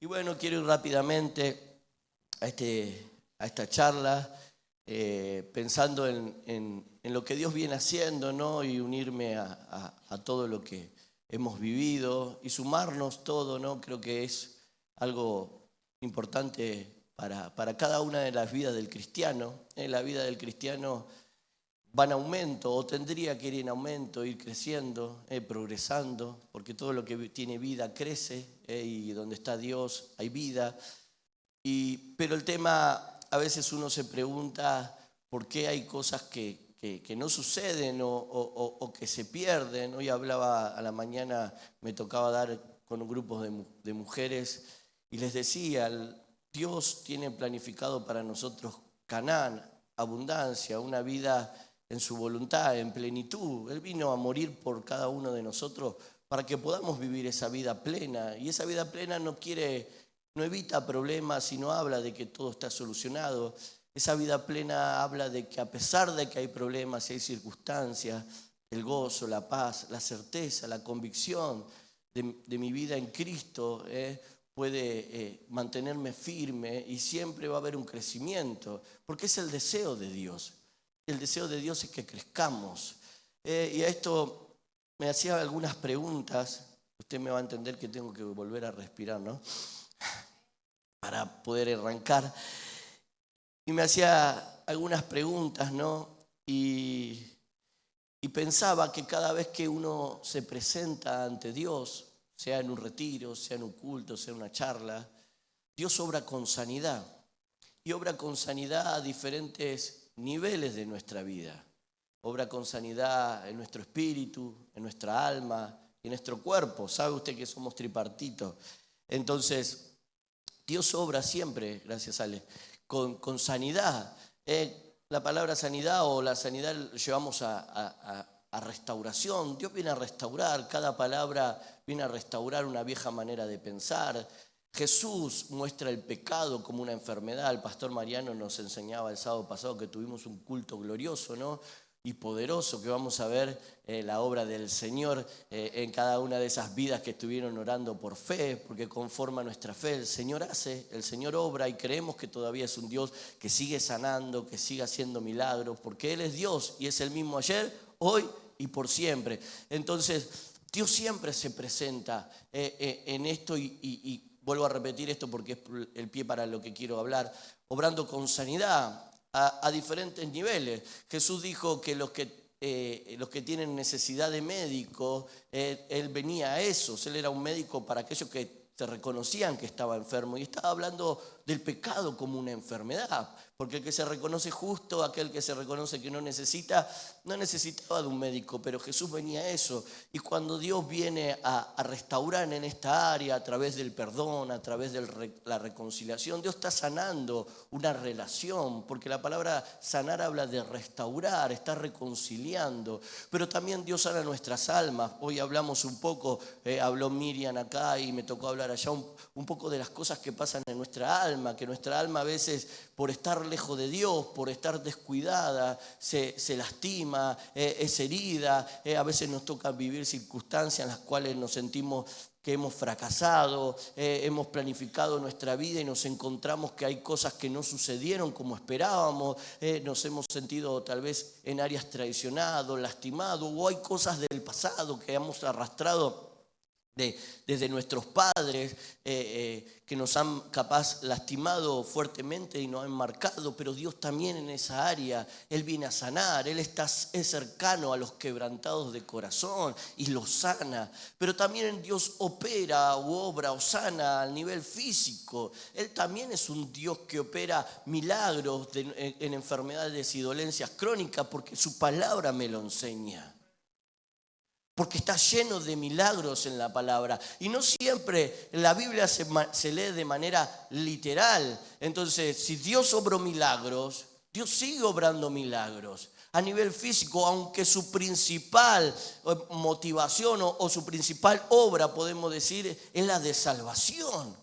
bueno, quiero ir rápidamente a esta charla, pensando en lo que Dios viene haciendo, ¿no? Y unirme a todo lo que hemos vivido y sumarnos todo, ¿no? Creo que es algo importante para cada una de las vidas del cristiano. La vida del cristiano va en aumento, o tendría que ir en aumento, ir creciendo, progresando, porque todo lo que tiene vida crece, y donde está Dios hay vida. Pero el tema, a veces uno se pregunta por qué hay cosas que no suceden o que se pierden. Hoy hablaba a la mañana, me tocaba dar con un grupo de mujeres y les decía, Dios tiene planificado para nosotros Canaán, abundancia, una vida en su voluntad, en plenitud. Él vino a morir por cada uno de nosotros para que podamos vivir esa vida plena. Y esa vida plena no evita problemas, sino habla de que todo está solucionado. Esa vida plena habla de que a pesar de que hay problemas y hay circunstancias, el gozo, la paz, la certeza, la convicción de mi vida en Cristo puede mantenerme firme, y siempre va a haber un crecimiento, porque es el deseo de Dios. El deseo de Dios es que crezcamos. Y a esto me hacía algunas preguntas. Usted me va a entender que tengo que volver a respirar, ¿no? Para poder arrancar. Y me hacía algunas preguntas, ¿no? Y pensaba que cada vez que uno se presenta ante Dios, sea en un retiro, sea en un culto, sea en una charla, Dios obra con sanidad. Y obra con sanidad a diferentes niveles de nuestra vida. Obra con sanidad en nuestro espíritu, en nuestra alma y en nuestro cuerpo. Sabe usted que somos tripartitos. Entonces, Dios obra siempre, gracias Ale, con sanidad. La palabra sanidad o la sanidad llevamos a restauración. Dios viene a restaurar, cada palabra viene a restaurar una vieja manera de pensar. Jesús muestra el pecado como una enfermedad. El pastor Mariano nos enseñaba el sábado pasado que tuvimos un culto glorioso, ¿no? Y poderoso, que vamos a ver la obra del Señor en cada una de esas vidas que estuvieron orando por fe, porque conforme a nuestra fe el Señor hace, el Señor obra, y creemos que todavía es un Dios que sigue sanando, que sigue haciendo milagros, porque Él es Dios y es el mismo ayer, hoy y por siempre. Entonces, Dios siempre se presenta en esto y vuelvo a repetir esto porque es el pie para lo que quiero hablar, obrando con sanidad a diferentes niveles. Jesús dijo que los que tienen necesidad de médico, Él venía a esos. Él era un médico para aquellos que se reconocían que estaba enfermo, y estaba hablando del pecado como una enfermedad, porque el que se reconoce justo, aquel que se reconoce que no necesitaba de un médico, pero Jesús venía a eso. Y cuando Dios viene a restaurar en esta área a través del perdón, a través de la reconciliación, Dios está sanando una relación, porque la palabra sanar habla de restaurar, está reconciliando, pero también Dios sana nuestras almas. Hoy hablamos un poco, habló Miriam acá y me tocó hablar allá un poco de las cosas que pasan en nuestra alma, que nuestra alma a veces por estar lejos de Dios, por estar descuidada, se lastima, es herida. A veces nos toca vivir circunstancias en las cuales nos sentimos que hemos fracasado, hemos planificado nuestra vida y nos encontramos que hay cosas que no sucedieron como esperábamos, nos hemos sentido tal vez en áreas traicionados, lastimados, o hay cosas del pasado que hemos arrastrado desde nuestros padres, que nos han capaz lastimado fuertemente y nos han marcado, pero Dios también en esa área, Él viene a sanar. Él es cercano a los quebrantados de corazón y los sana, pero también Dios opera o obra o sana al nivel físico. Él también es un Dios que opera milagros en enfermedades y dolencias crónicas, porque su palabra me lo enseña. Porque está lleno de milagros en la palabra. Y no siempre la Biblia se lee de manera literal. Entonces, si Dios obró milagros, Dios sigue obrando milagros a nivel físico, aunque su principal motivación o su principal obra, podemos decir, es la de salvación.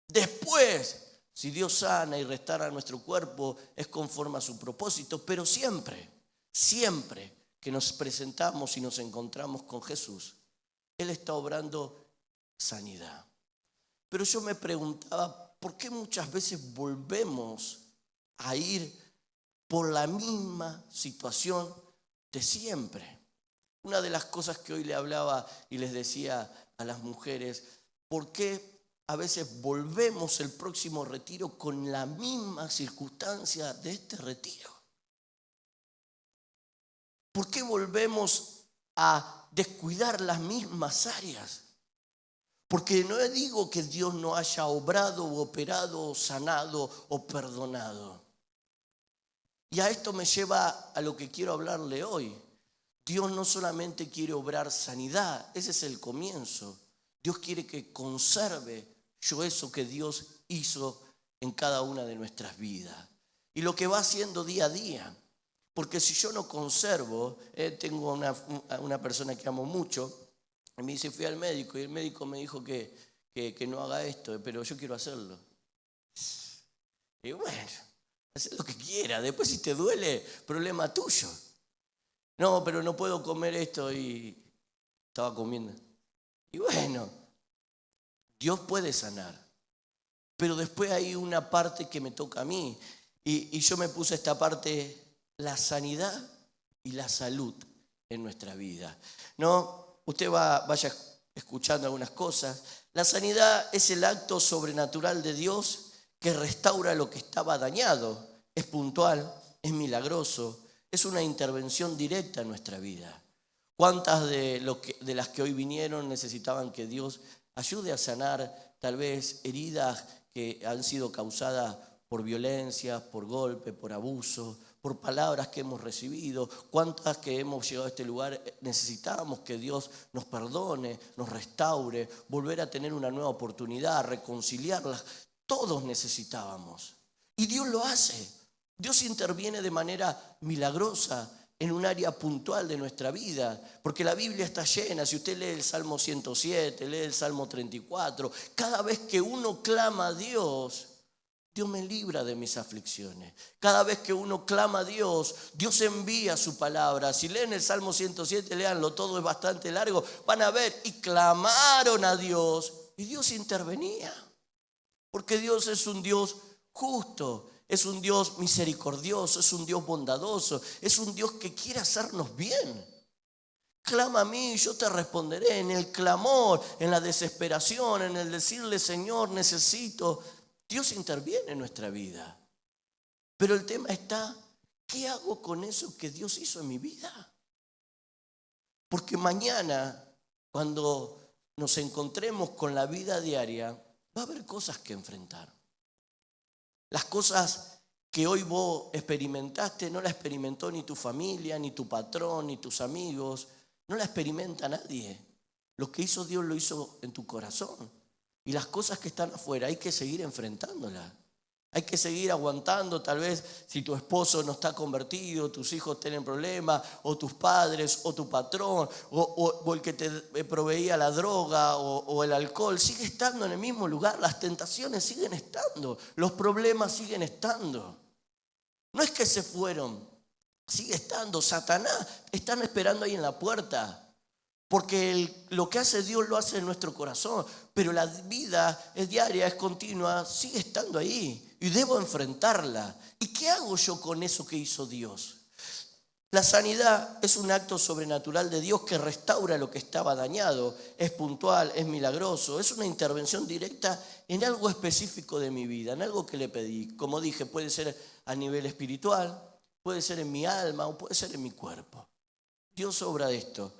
Después, si Dios sana y restaura nuestro cuerpo, es conforme a su propósito, pero siempre que nos presentamos y nos encontramos con Jesús, Él está obrando sanidad. Pero yo me preguntaba, ¿por qué muchas veces volvemos a ir por la misma situación de siempre? Una de las cosas que hoy le hablaba y les decía a las mujeres, ¿por qué a veces volvemos el próximo retiro con la misma circunstancia de este retiro? ¿Por qué volvemos a descuidar las mismas áreas? Porque no digo que Dios no haya obrado o operado o sanado o perdonado. Y a esto me lleva a lo que quiero hablarle hoy. Dios no solamente quiere obrar sanidad, ese es el comienzo. Dios quiere que conserve yo eso que Dios hizo en cada una de nuestras vidas. Y lo que va haciendo día a día. Porque si yo no conservo, tengo una persona que amo mucho, y me dice, fui al médico y el médico me dijo que no haga esto, pero yo quiero hacerlo. Y bueno, haz lo que quiera, después si te duele, problema tuyo. No, pero no puedo comer esto y estaba comiendo. Y bueno, Dios puede sanar, pero después hay una parte que me toca a mí. Y yo me puse esta parte, la sanidad y la salud en nuestra vida. No, usted vaya escuchando algunas cosas. La sanidad es el acto sobrenatural de Dios que restaura lo que estaba dañado. Es puntual, es milagroso, es una intervención directa en nuestra vida. ¿Cuántas de las que hoy vinieron necesitaban que Dios ayude a sanar tal vez heridas que han sido causadas por violencia, por golpe, por abuso, por palabras que hemos recibido? ¿Cuántas que hemos llegado a este lugar necesitábamos que Dios nos perdone, nos restaure, volver a tener una nueva oportunidad, reconciliarlas? Todos necesitábamos. Y Dios lo hace. Dios interviene de manera milagrosa en un área puntual de nuestra vida, porque la Biblia está llena. Si usted lee el Salmo 107, lee el Salmo 34, cada vez que uno clama a Dios, Dios me libra de mis aflicciones. Cada vez que uno clama a Dios, Dios envía su palabra. Si leen el Salmo 107, léanlo, todo es bastante largo, van a ver, y clamaron a Dios, y Dios intervenía. Porque Dios es un Dios justo, es un Dios misericordioso, es un Dios bondadoso, es un Dios que quiere hacernos bien. Clama a mí y yo te responderé. En el clamor, en la desesperación, en el decirle, Señor, necesito, Dios interviene en nuestra vida. Pero el tema está, ¿qué hago con eso que Dios hizo en mi vida? Porque mañana, cuando nos encontremos con la vida diaria, va a haber cosas que enfrentar. Las cosas que hoy vos experimentaste no la experimentó ni tu familia, ni tu patrón, ni tus amigos. No la experimenta nadie. Lo que hizo Dios lo hizo en tu corazón. Y las cosas que están afuera hay que seguir enfrentándolas. Hay que seguir aguantando. Tal vez si tu esposo no está convertido, tus hijos tienen problemas, o tus padres, o tu patrón, o el que te proveía la droga o el alcohol, sigue estando en el mismo lugar. Las tentaciones siguen estando, los problemas siguen estando. No es que se fueron, sigue estando. Satanás están esperando ahí en la puerta. Porque lo que hace Dios lo hace en nuestro corazón, pero la vida es diaria, es continua, sigue estando ahí y debo enfrentarla. ¿Y qué hago yo con eso que hizo Dios? La sanidad es un acto sobrenatural de Dios que restaura lo que estaba dañado, es puntual, es milagroso, es una intervención directa en algo específico de mi vida, en algo que le pedí. Como dije, puede ser a nivel espiritual, puede ser en mi alma o puede ser en mi cuerpo. Dios obra esto.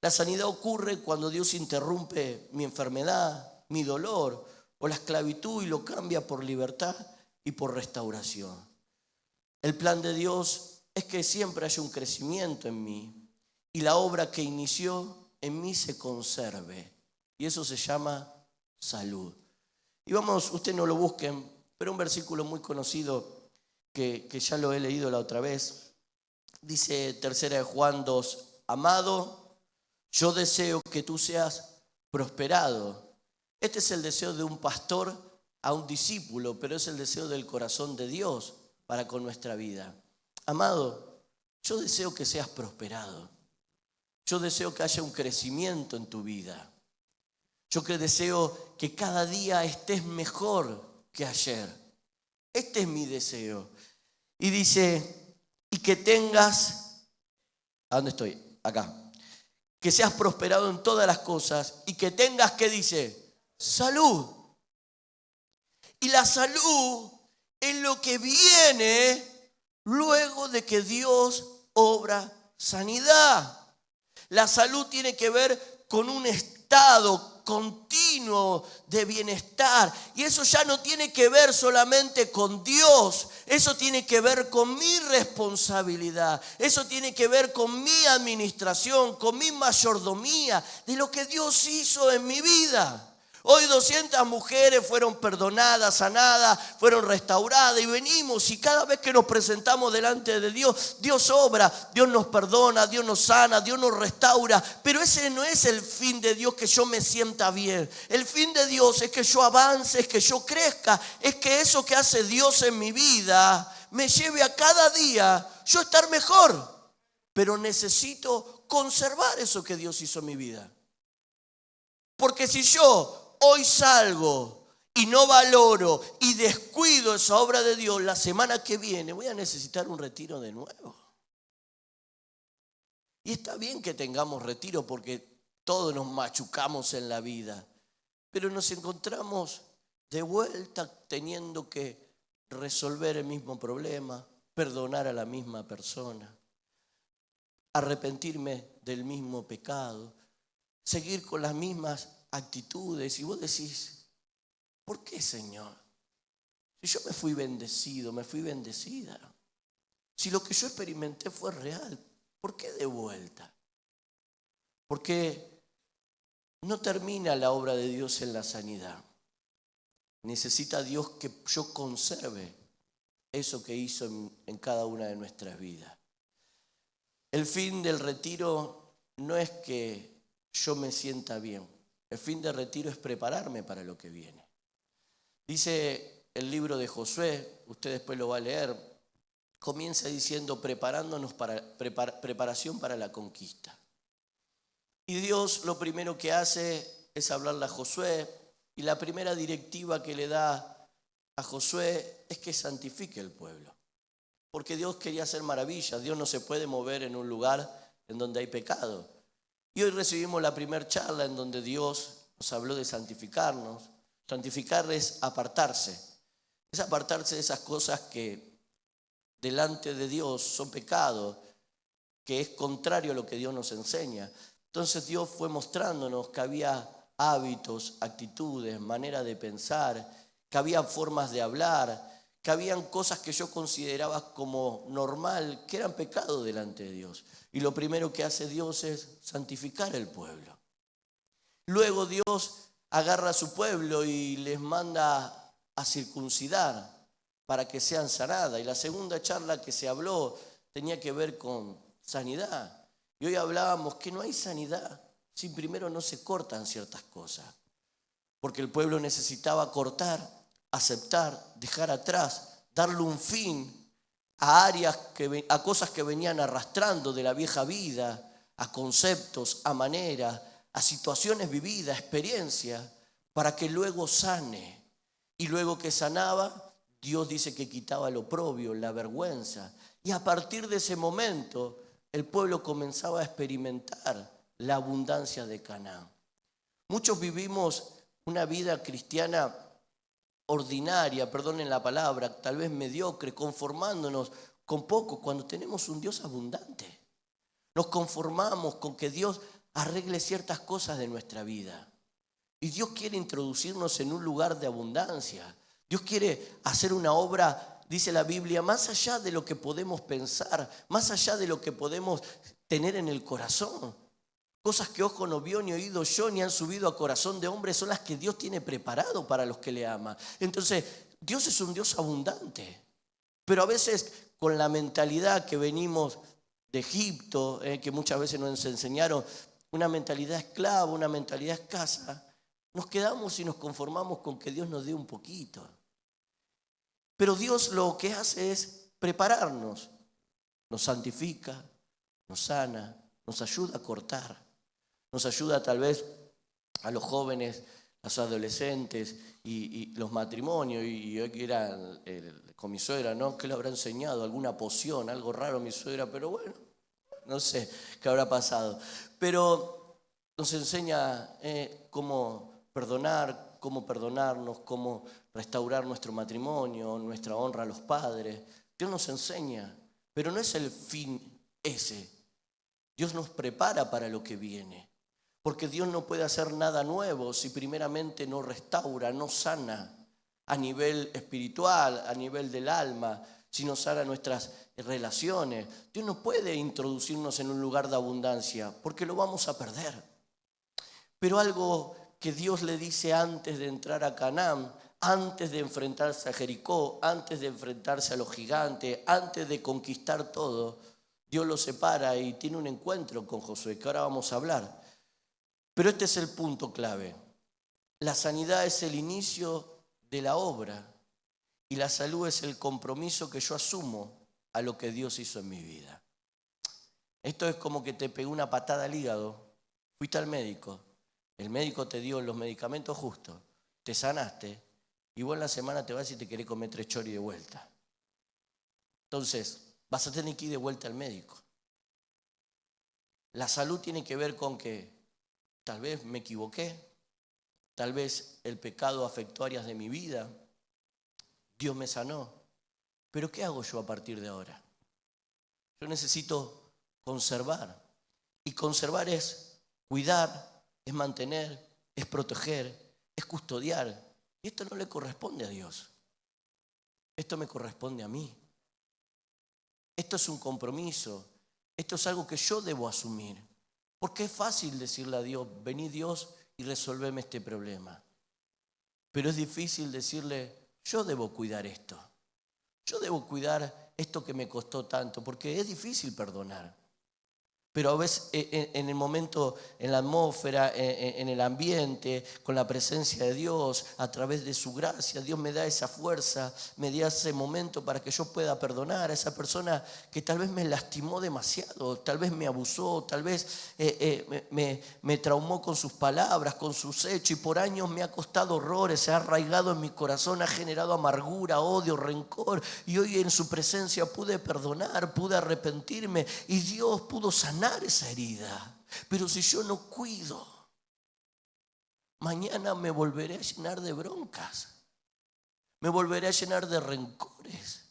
La sanidad ocurre cuando Dios interrumpe mi enfermedad, mi dolor o la esclavitud y lo cambia por libertad y por restauración. El plan de Dios es que siempre haya un crecimiento en mí y la obra que inició en mí se conserve. Y eso se llama salud. Y vamos, ustedes no lo busquen, pero un versículo muy conocido que ya lo he leído la otra vez. Dice 3 de Juan 2, amado, yo deseo que tú seas prosperado. Este es el deseo de un pastor a un discípulo, pero es el deseo del corazón de Dios para con nuestra vida. Amado, yo deseo que seas prosperado. Yo deseo que haya un crecimiento en tu vida. Yo que deseo que cada día estés mejor que ayer. Este es mi deseo. Y dice, y que tengas, ¿a dónde estoy? Acá. Que seas prosperado en todas las cosas y que tengas, ¿qué dice? Salud. Y la salud es lo que viene luego de que Dios obra sanidad. La salud tiene que ver con un estado continuo de bienestar. Y eso ya no tiene que ver solamente con Dios. Eso tiene que ver con mi responsabilidad. Eso tiene que ver con mi administración, con mi mayordomía, de lo que Dios hizo en mi vida. Hoy 200 mujeres fueron perdonadas, sanadas, fueron restauradas y venimos y cada vez que nos presentamos delante de Dios, Dios obra, Dios nos perdona, Dios nos sana, Dios nos restaura. Pero ese no es el fin de Dios, que yo me sienta bien. El fin de Dios es que yo avance, es que yo crezca, es que eso que hace Dios en mi vida me lleve a cada día yo estar mejor. Pero necesito conservar eso que Dios hizo en mi vida. Porque si yo hoy salgo y no valoro y descuido esa obra de Dios, la semana que viene voy a necesitar un retiro de nuevo. Y está bien que tengamos retiro porque todos nos machucamos en la vida, pero nos encontramos de vuelta teniendo que resolver el mismo problema, perdonar a la misma persona, arrepentirme del mismo pecado, seguir con las mismas actitudes. Y vos decís, ¿por qué, Señor? Si yo me fui bendecido, me fui bendecida. Si lo que yo experimenté fue real, ¿por qué de vuelta? Porque no termina la obra de Dios en la sanidad. Necesita Dios que yo conserve eso que hizo en cada una de nuestras vidas. El fin del retiro no es que yo me sienta bien. El fin del retiro es prepararme para lo que viene. Dice el libro de Josué, usted después lo va a leer, comienza diciendo preparándonos preparación para la conquista. Y Dios lo primero que hace es hablarle a Josué, y la primera directiva que le da a Josué es que santifique el pueblo. Porque Dios quería hacer maravillas. Dios no se puede mover en un lugar en donde hay pecado. Y hoy recibimos la primera charla en donde Dios nos habló de santificarnos. Santificar es apartarse. Es apartarse de esas cosas que delante de Dios son pecado, que es contrario a lo que Dios nos enseña. Entonces Dios fue mostrándonos que había hábitos, actitudes, manera de pensar, que había formas de hablar, que habían cosas que yo consideraba como normal, que eran pecado delante de Dios. Y lo primero que hace Dios es santificar el pueblo. Luego Dios agarra a su pueblo y les manda a circuncidar para que sean sanadas. Y la segunda charla que se habló tenía que ver con sanidad. Y hoy hablábamos que no hay sanidad si primero no se cortan ciertas cosas. Porque el pueblo necesitaba cortar, aceptar, dejar atrás, darle un fin a áreas, a cosas que venían arrastrando de la vieja vida, a conceptos, a maneras, a situaciones vividas, experiencias, para que luego sane. Y luego que sanaba, Dios dice que quitaba lo oprobio, la vergüenza. Y a partir de ese momento, el pueblo comenzaba a experimentar la abundancia de Canaán. Muchos vivimos una vida cristiana ordinaria, perdonen la palabra, tal vez mediocre, conformándonos con poco cuando tenemos un Dios abundante. Nos conformamos con que Dios arregle ciertas cosas de nuestra vida. Y Dios quiere introducirnos en un lugar de abundancia. Dios quiere hacer una obra, dice la Biblia, más allá de lo que podemos pensar, más allá de lo que podemos tener en el corazón. Cosas que ojo no vio, ni oído yo, ni han subido a corazón de hombre, son las que Dios tiene preparado para los que le aman. Entonces, Dios es un Dios abundante. Pero a veces con la mentalidad que venimos de Egipto, que muchas veces nos enseñaron, una mentalidad esclava, una mentalidad escasa, nos quedamos y nos conformamos con que Dios nos dé un poquito. Pero Dios lo que hace es prepararnos, nos santifica, nos sana, nos ayuda a cortar, nos ayuda tal vez a los jóvenes, a los adolescentes y los matrimonios. Y hoy que era con mi suegra, ¿no? ¿Qué le habrá enseñado? ¿Alguna poción? Algo raro mi suegra, pero bueno, no sé qué habrá pasado. Pero nos enseña cómo perdonar, cómo perdonarnos, cómo restaurar nuestro matrimonio, nuestra honra a los padres. Dios nos enseña, pero no es el fin ese. Dios nos prepara para lo que viene. Porque Dios no puede hacer nada nuevo si primeramente no restaura, no sana a nivel espiritual, a nivel del alma, si no sana nuestras relaciones. Dios no puede introducirnos en un lugar de abundancia porque lo vamos a perder. Pero algo que Dios le dice antes de entrar a Canaán, antes de enfrentarse a Jericó, antes de enfrentarse a los gigantes, antes de conquistar todo, Dios lo separa y tiene un encuentro con Josué, que ahora vamos a hablar. Pero este es el punto clave. La sanidad es el inicio de la obra y la salud es el compromiso que yo asumo a lo que Dios hizo en mi vida. Esto es como que te pegó una patada al hígado, fuiste al médico, el médico te dio los medicamentos justos, te sanaste y vos en la semana te vas y te querés comer 3 choris de vuelta. Entonces, vas a tener que ir de vuelta al médico. La salud tiene que ver con que tal vez me equivoqué, tal vez el pecado afectó áreas de mi vida, Dios me sanó. Pero ¿qué hago yo a partir de ahora? Yo necesito conservar. Y conservar es cuidar, es mantener, es proteger, es custodiar. Y esto no le corresponde a Dios. Esto me corresponde a mí. Esto es un compromiso. Esto es algo que yo debo asumir. Porque es fácil decirle a Dios, vení Dios y resolveme este problema. Pero es difícil decirle, yo debo cuidar esto. Yo debo cuidar esto que me costó tanto, porque es difícil perdonar. Pero a veces en el momento, en la atmósfera, en el ambiente, con la presencia de Dios, a través de su gracia, Dios me da esa fuerza, me da ese momento para que yo pueda perdonar a esa persona que tal vez me lastimó demasiado, tal vez me abusó, tal vez me traumó con sus palabras, con sus hechos, y por años me ha costado horrores, se ha arraigado en mi corazón, ha generado amargura, odio, rencor, y hoy en su presencia pude perdonar, pude arrepentirme, y Dios pudo sanar esa herida. Pero si yo no cuido, mañana me volveré a llenar de broncas, me volveré a llenar de rencores.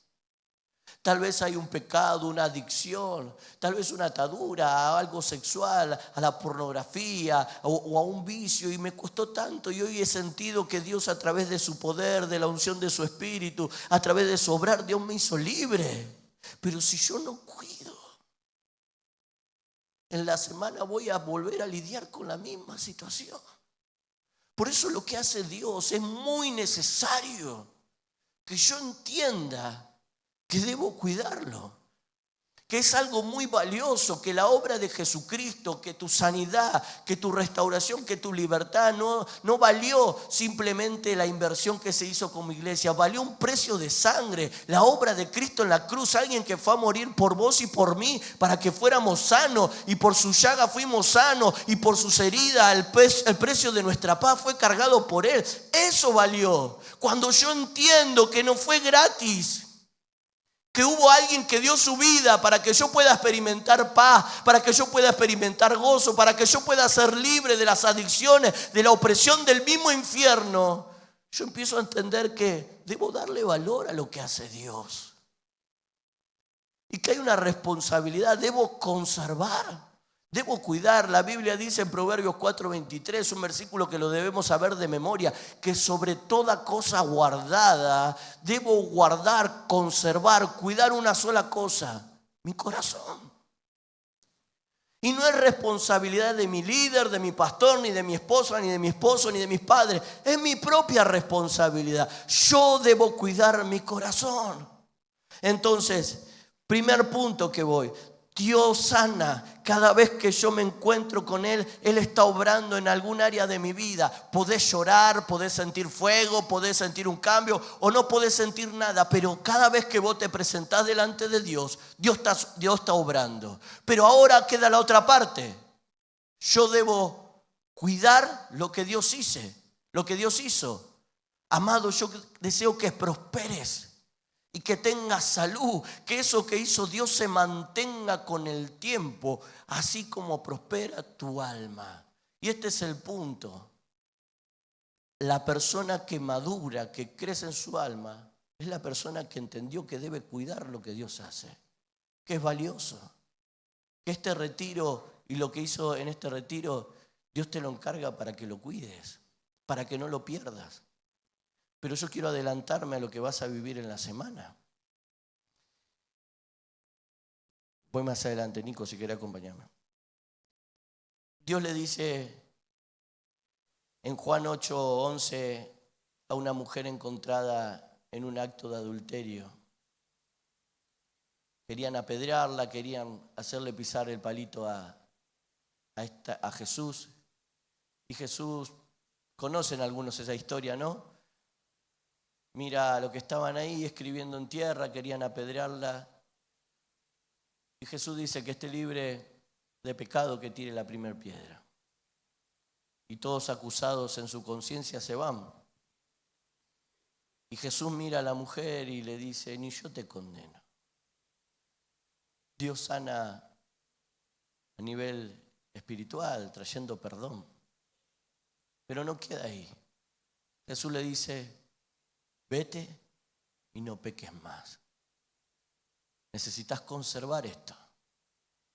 Tal vez hay un pecado, una adicción, tal vez una atadura a algo sexual, a la pornografía o a un vicio, y me costó tanto, y hoy he sentido que Dios, a través de su poder, de la unción de su espíritu, a través de su obrar, Dios me hizo libre. Pero si yo no cuido, en la semana voy a volver a lidiar con la misma situación. Por eso lo que hace Dios es muy necesario que yo entienda que debo cuidarlo, que es algo muy valioso, que la obra de Jesucristo, que tu sanidad, que tu restauración, que tu libertad no valió simplemente la inversión que se hizo como iglesia, valió un precio de sangre, la obra de Cristo en la cruz, alguien que fue a morir por vos y por mí para que fuéramos sanos, y por su llaga fuimos sanos, y por sus heridas el precio de nuestra paz fue cargado por Él. Eso valió. Cuando yo entiendo que no fue gratis, que hubo alguien que dio su vida para que yo pueda experimentar paz, para que yo pueda experimentar gozo, para que yo pueda ser libre de las adicciones, de la opresión del mismo infierno, yo empiezo a entender que debo darle valor a lo que hace Dios. Y que hay una responsabilidad, debo conservar, debo cuidar. La Biblia dice en Proverbios 4:23, un versículo que lo debemos saber de memoria, que sobre toda cosa guardada debo guardar, conservar, cuidar una sola cosa: mi corazón. Y no es responsabilidad de mi líder, de mi pastor, ni de mi esposa, ni de mi esposo, ni de mis padres. Es mi propia responsabilidad. Yo debo cuidar mi corazón. Entonces, primer punto que voy: Dios sana. Cada vez que yo me encuentro con Él, Él está obrando en algún área de mi vida. Podés llorar, podés sentir fuego, podés sentir un cambio, o no podés sentir nada. Pero cada vez que vos te presentás delante de Dios, Dios está obrando. Pero ahora queda la otra parte. Yo debo Cuidar lo que Dios hizo. Amado, yo deseo que prosperes y que tengas salud, que eso que hizo Dios se mantenga con el tiempo, así como prospera tu alma. Y este es el punto. La persona que madura, que crece en su alma, es la persona que entendió que debe cuidar lo que Dios hace, que es valioso, que este retiro y lo que hizo en este retiro, Dios te lo encarga para que lo cuides, para que no lo pierdas. Pero yo quiero adelantarme a lo que vas a vivir en la semana. Voy más adelante, Nico, si quieres acompañarme. Dios le dice en Juan 8:11 a una mujer encontrada en un acto de adulterio. Querían apedrearla, querían hacerle pisar el palito a Jesús. Y Jesús, conocen algunos esa historia, ¿no? Mira a los que estaban ahí escribiendo en tierra, querían apedrearla. Y Jesús dice que esté libre de pecado, que tire la primera piedra. Y todos acusados en su conciencia se van. Y Jesús mira a la mujer y le dice, ni yo te condeno. Dios sana a nivel espiritual, trayendo perdón. Pero no queda ahí. Jesús le dice, vete y no peques más. Necesitas conservar esto.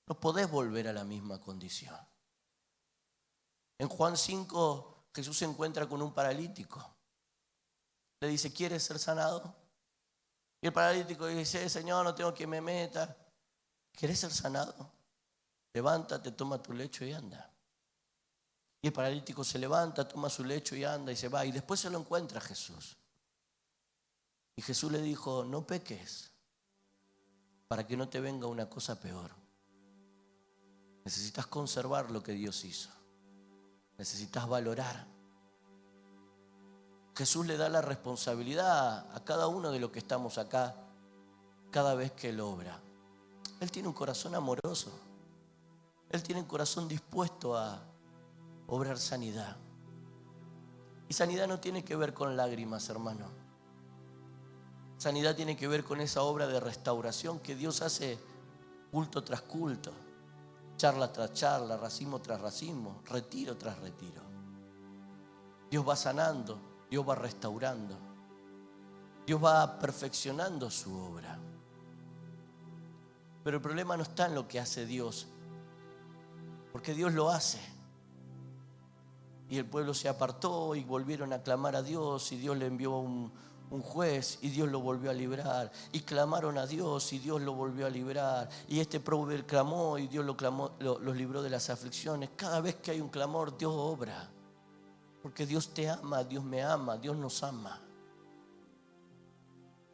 No podés volver a la misma condición. En Juan 5, Jesús se encuentra con un paralítico. Le dice, ¿quieres ser sanado? Y el paralítico dice, Señor, no tengo quien me meta. ¿Quieres ser sanado? Levántate, toma tu lecho y anda. Y el paralítico se levanta, toma su lecho y anda y se va. Y después se lo encuentra Jesús. Y Jesús le dijo, no peques para que no te venga una cosa peor. Necesitas conservar lo que Dios hizo. Necesitas valorar. Jesús le da la responsabilidad a cada uno de los que estamos acá cada vez que Él obra. Él tiene un corazón amoroso. Él tiene un corazón dispuesto a obrar sanidad. Y sanidad no tiene que ver con lágrimas, hermano. Sanidad tiene que ver con esa obra de restauración que Dios hace culto tras culto, charla tras charla, racimo tras racimo, retiro tras retiro. Dios va sanando, Dios va restaurando, Dios va perfeccionando su obra. Pero el problema no está en lo que hace Dios, porque Dios lo hace. Y el pueblo se apartó y volvieron a clamar a Dios y Dios le envió un juez y Dios lo volvió a librar. Y clamaron a Dios y Dios lo volvió a librar. Y este pueblo clamó y Dios los libró de las aflicciones. Cada vez que hay un clamor, Dios obra. Porque Dios te ama, Dios me ama, Dios nos ama.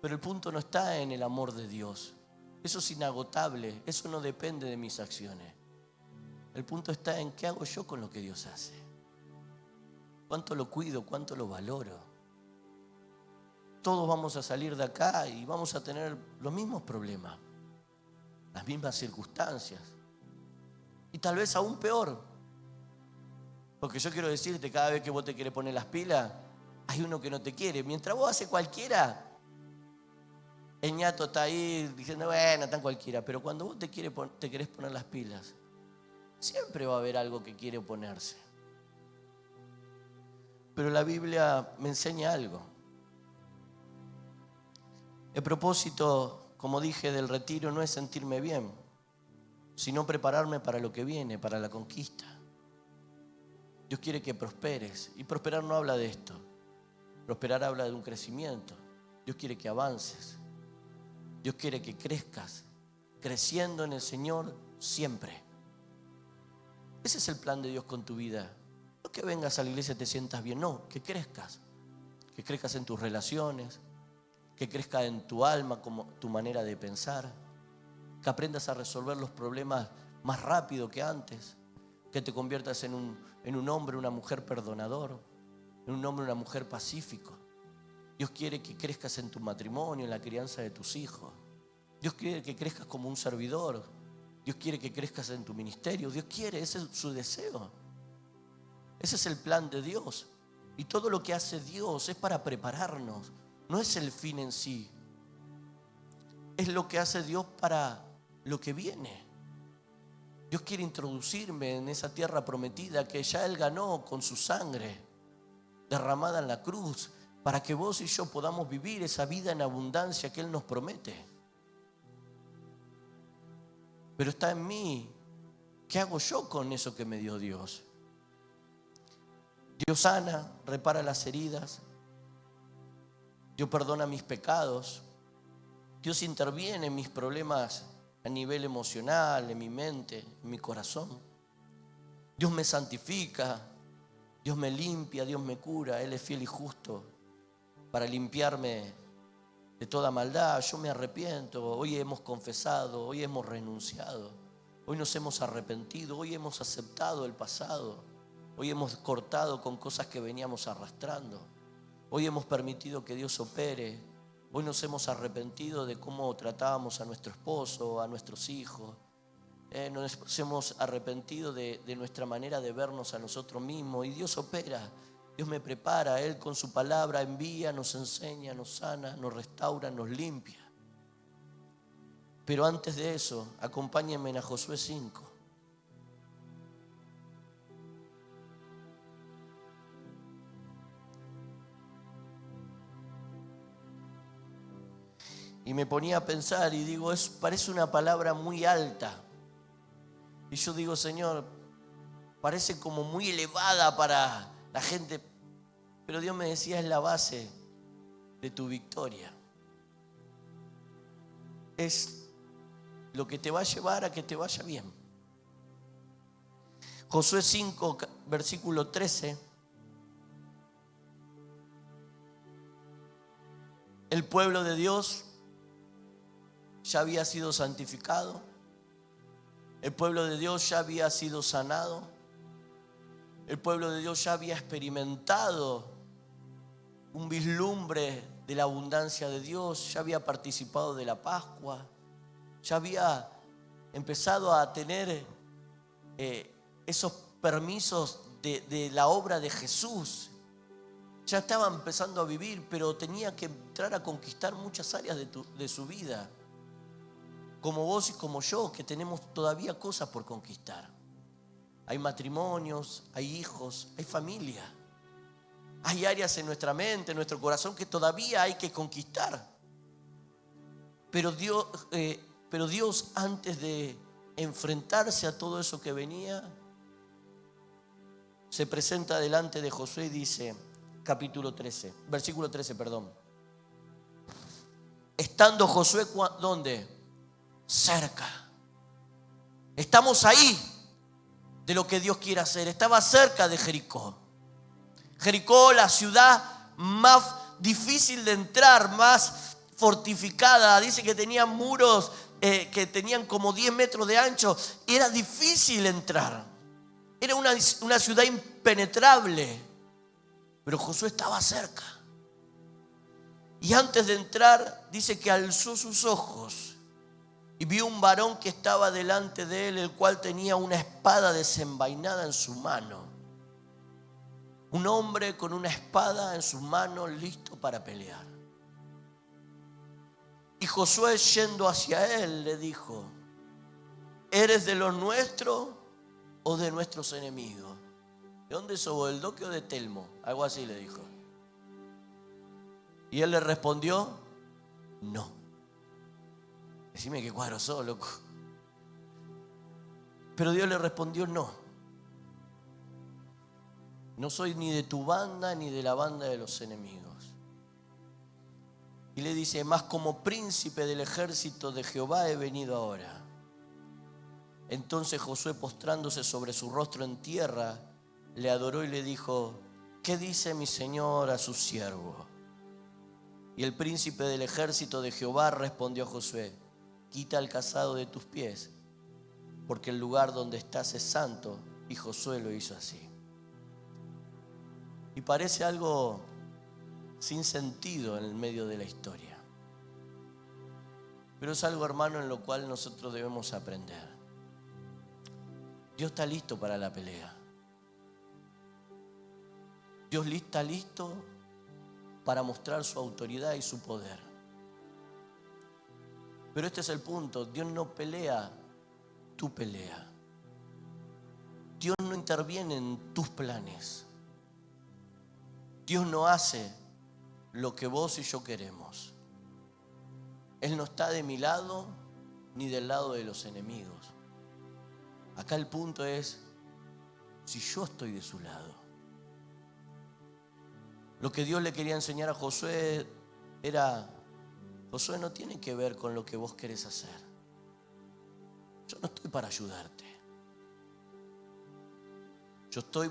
Pero el punto no está en el amor de Dios. Eso es inagotable, eso no depende de mis acciones. El punto está en qué hago yo con lo que Dios hace. Cuánto lo cuido, cuánto lo valoro. Todos vamos a salir de acá y vamos a tener los mismos problemas, las mismas circunstancias. Y tal vez aún peor. Porque yo quiero decirte, cada vez que vos te querés poner las pilas, hay uno que no te quiere. Mientras vos haces cualquiera, el ñato está ahí diciendo, bueno, está en cualquiera. Pero cuando vos te querés poner las pilas, siempre va a haber algo que quiere oponerse. Pero la Biblia me enseña algo. El propósito, como dije, del retiro no es sentirme bien, sino prepararme para lo que viene, para la conquista. Dios quiere que prosperes. Y prosperar no habla de esto. Prosperar habla de un crecimiento. Dios quiere que avances. Dios quiere que crezcas, creciendo en el Señor siempre. Ese es el plan de Dios con tu vida. No que vengas a la iglesia y te sientas bien, no, que crezcas. Que crezcas en tus relaciones, que crezca en tu alma, como tu manera de pensar, que aprendas a resolver los problemas más rápido que antes, que te conviertas en un hombre, una mujer perdonador, en un hombre, una mujer pacífico. Dios quiere que crezcas en tu matrimonio, en la crianza de tus hijos. Dios quiere que crezcas como un servidor. Dios quiere que crezcas en tu ministerio. Dios quiere, ese es su deseo. Ese es el plan de Dios. Y todo lo que hace Dios es para prepararnos. No es el fin en sí. Es lo que hace Dios para lo que viene. Dios quiere introducirme en esa tierra prometida que ya Él ganó con su sangre derramada en la cruz, para que vos y yo podamos vivir esa vida en abundancia que Él nos promete. Pero está en mí. ¿Qué hago yo con eso que me dio Dios? Dios sana, repara las heridas. Dios perdona mis pecados. Dios interviene en mis problemas a nivel emocional, en mi mente, en mi corazón. Dios me santifica, Dios me limpia, Dios me cura. Él es fiel y justo para limpiarme de toda maldad. Yo me arrepiento. Hoy hemos confesado, hoy hemos renunciado, hoy nos hemos arrepentido, hoy hemos aceptado el pasado, hoy hemos cortado con cosas que veníamos arrastrando, hoy hemos permitido que Dios opere. Hoy nos hemos arrepentido de cómo tratábamos a nuestro esposo, a nuestros hijos. Nos hemos arrepentido de nuestra manera de vernos a nosotros mismos. Y Dios opera, Dios me prepara. Él con su palabra envía, nos enseña, nos sana, nos restaura, nos limpia. Pero antes de eso, acompáñenme a Josué 5. Y me ponía a pensar y digo, parece una palabra muy alta. Y yo digo, Señor, parece como muy elevada para la gente. Pero Dios me decía, es la base de tu victoria. Es lo que te va a llevar a que te vaya bien. Josué 5, versículo 13. El pueblo de Dios ya había sido santificado. El pueblo de Dios ya había sido sanado. El pueblo de Dios ya había experimentado un vislumbre de la abundancia de Dios. Ya había participado de la Pascua. Ya había empezado a tener esos permisos de la obra de Jesús. Ya estaba empezando a vivir, pero tenía que entrar a conquistar muchas áreas de su vida. Como vos y como yo, que tenemos todavía cosas por conquistar. Hay matrimonios, hay hijos, hay familia. Hay áreas en nuestra mente, en nuestro corazón que todavía hay que conquistar. Pero Dios, antes de enfrentarse a todo eso que venía, se presenta delante de Josué y dice, versículo 13, perdón. Estando Josué, ¿dónde? Cerca. Estamos ahí de lo que Dios quiere hacer. Estaba cerca de Jericó. Jericó, la ciudad más difícil de entrar, más fortificada. Dice que tenía muros que tenían como 10 metros de ancho. Era difícil entrar. Era una ciudad impenetrable. Pero Josué estaba cerca. Y antes de entrar, dice que alzó sus ojos y vio un varón que estaba delante de él, el cual tenía una espada desenvainada en su mano. Un hombre con una espada en sus manos, listo para pelear. Y Josué, yendo hacia él, le dijo, ¿eres de los nuestros o de nuestros enemigos? ¿De dónde sos, del Doque o de Telmo? Algo así le dijo. Y él le respondió, no. Decime qué cuadro sos, loco. Pero Dios le respondió, no. No soy ni de tu banda ni de la banda de los enemigos. Y le dice, más como príncipe del ejército de Jehová he venido ahora. Entonces Josué, postrándose sobre su rostro en tierra, le adoró y le dijo, ¿qué dice mi señor a su siervo? Y el príncipe del ejército de Jehová respondió a Josué, quita el calzado de tus pies, porque el lugar donde estás es santo. Y Josué lo hizo así. Y parece algo sin sentido en el medio de la historia. Pero es algo, hermano, en lo cual nosotros debemos aprender. Dios está listo para la pelea. Dios está listo para mostrar su autoridad y su poder. Pero este es el punto, Dios no pelea tu pelea. Dios no interviene en tus planes. Dios no hace lo que vos y yo queremos. Él no está de mi lado ni del lado de los enemigos. Acá el punto es si yo estoy de su lado. Lo que Dios le quería enseñar a Josué era: Josué, no tiene que ver con lo que vos querés hacer. Yo no estoy para ayudarte. Yo estoy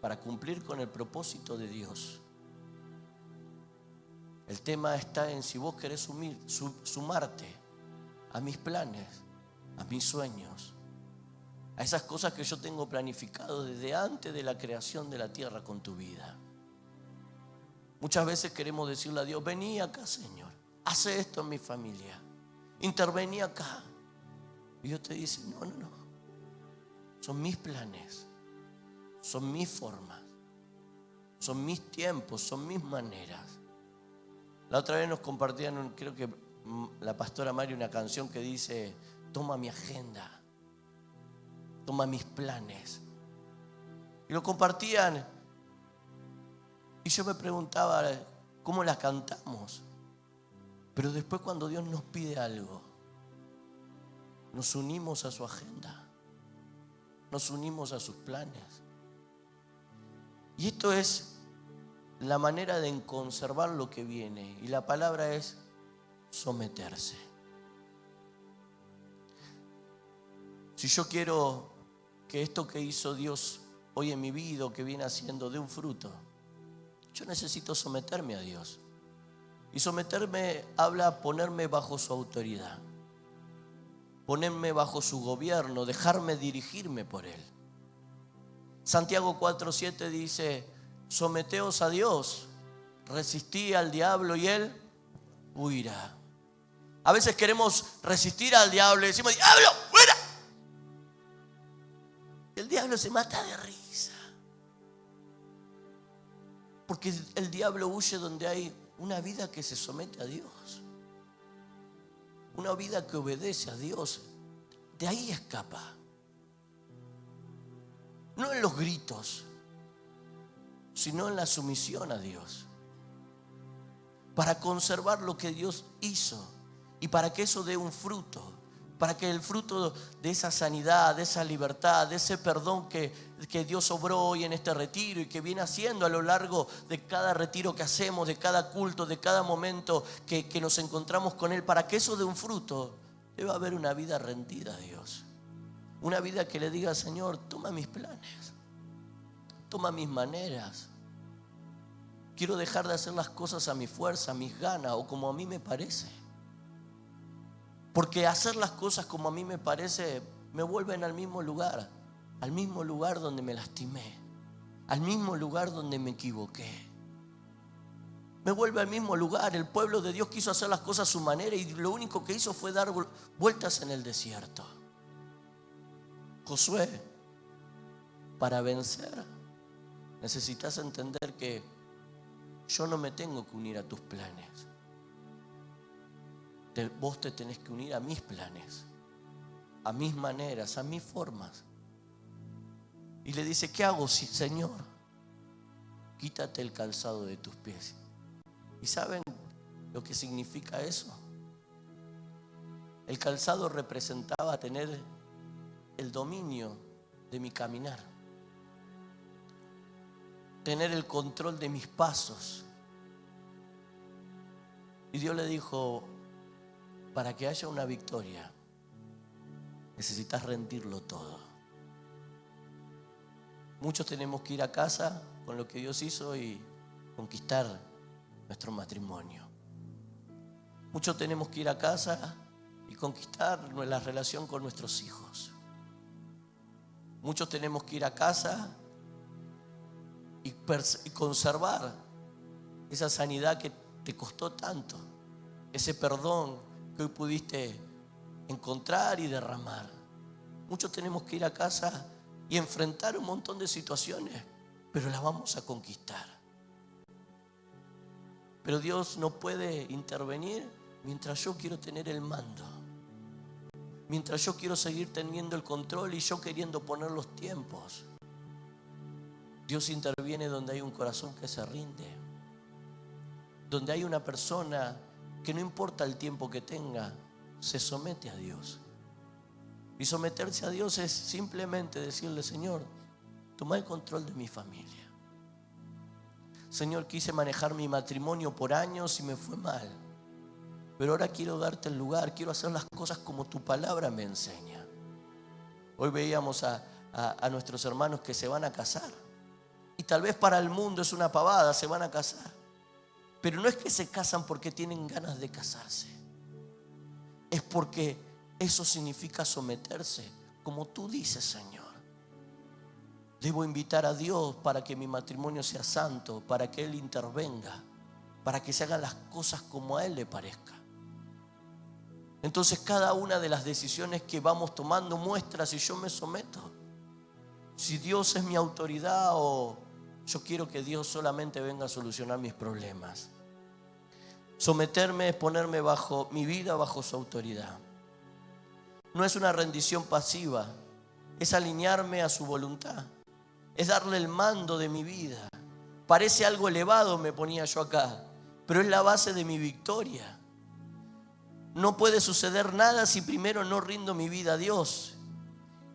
para cumplir con el propósito de Dios. El tema está en si vos querés sumarte a mis planes, a mis sueños, a esas cosas que yo tengo planificado desde antes de la creación de la tierra con tu vida. Muchas veces queremos decirle a Dios: vení acá, Señor, hace esto en mi familia, intervení acá. Y Dios te dice: no, son mis planes, son mis formas, son mis tiempos, son mis maneras. La otra vez nos compartían, creo que la pastora Mari, una canción que dice: toma mi agenda, toma mis planes. Y lo compartían. Y yo me preguntaba cómo la cantamos. Pero después, cuando Dios nos pide algo, nos unimos a su agenda, nos unimos a sus planes. Y esto es la manera de conservar lo que viene. Y la palabra es someterse. Si yo quiero que esto que hizo Dios hoy en mi vida, que viene haciendo, dé un fruto, yo necesito someterme a Dios. Y someterme habla ponerme bajo su autoridad, ponerme bajo su gobierno, dejarme dirigirme por Él. Santiago 4:7 dice: someteos a Dios, resistí al diablo y Él huirá. A veces queremos resistir al diablo y decimos: ¡diablo, fuera! El diablo se mata de risa. Porque el diablo huye donde hay una vida que se somete a Dios, una vida que obedece a Dios. De ahí escapa. No en los gritos, sino en la sumisión a Dios. Para conservar lo que Dios hizo y para que eso dé un fruto. Para que el fruto de esa sanidad, de esa libertad, de ese perdón que Dios obró hoy en este retiro y que viene haciendo a lo largo de cada retiro que hacemos, de cada culto, de cada momento que nos encontramos con Él, para que eso dé un fruto, debe haber una vida rendida a Dios. Una vida que le diga: Señor, toma mis planes, toma mis maneras. Quiero dejar de hacer las cosas a mi fuerza, a mis ganas o como a mí me parece. Porque hacer las cosas como a mí me parece me vuelven al mismo lugar donde me lastimé, al mismo lugar donde me equivoqué. Me vuelve al mismo lugar. El pueblo de Dios quiso hacer las cosas a su manera y lo único que hizo fue dar vueltas en el desierto. Josué, para vencer necesitas entender que yo no me tengo que unir a tus planes. Vos te tenés que unir a mis planes, a mis maneras, a mis formas. Y le dice: ¿qué hago, Señor? Quítate el calzado de tus pies. ¿Y saben lo que significa eso? El calzado representaba tener el dominio de mi caminar, tener el control de mis pasos. Y Dios le dijo: para que haya una victoria, necesitas rendirlo todo. Muchos tenemos que ir a casa con lo que Dios hizo y conquistar nuestro matrimonio. Muchos tenemos que ir a casa y conquistar la relación con nuestros hijos. Muchos tenemos que ir a casa y conservar esa sanidad que te costó tanto, ese perdón que hoy pudiste encontrar y derramar. Muchos tenemos que ir a casa y enfrentar un montón de situaciones, pero la vamos a conquistar. Pero Dios no puede intervenir mientras yo quiero tener el mando, mientras yo quiero seguir teniendo el control y yo queriendo poner los tiempos. Dios interviene donde hay un corazón que se rinde, donde hay una persona que no importa el tiempo que tenga, se somete a Dios. Y someterse a Dios es simplemente decirle: Señor, toma el control de mi familia. Señor, quise manejar mi matrimonio por años y me fue mal, pero ahora quiero darte el lugar, quiero hacer las cosas como tu palabra me enseña. Hoy veíamos a nuestros hermanos que se van a casar, y tal vez para el mundo es una pavada, se van a casar, pero no es que se casan porque tienen ganas de casarse, es porque eso significa someterse, como tú dices, Señor. Debo invitar a Dios para que mi matrimonio sea santo, para que Él intervenga, para que se hagan las cosas como a Él le parezca. Entonces cada una de las decisiones que vamos tomando muestra si yo me someto, si Dios es mi autoridad o yo quiero que Dios solamente venga a solucionar mis problemas. Someterme es ponerme bajo mi vida, bajo su autoridad. No es una rendición pasiva, es alinearme a su voluntad, es darle el mando de mi vida. Parece algo elevado, me ponía yo acá, pero es la base de mi victoria. No puede suceder nada si primero no rindo mi vida a Dios.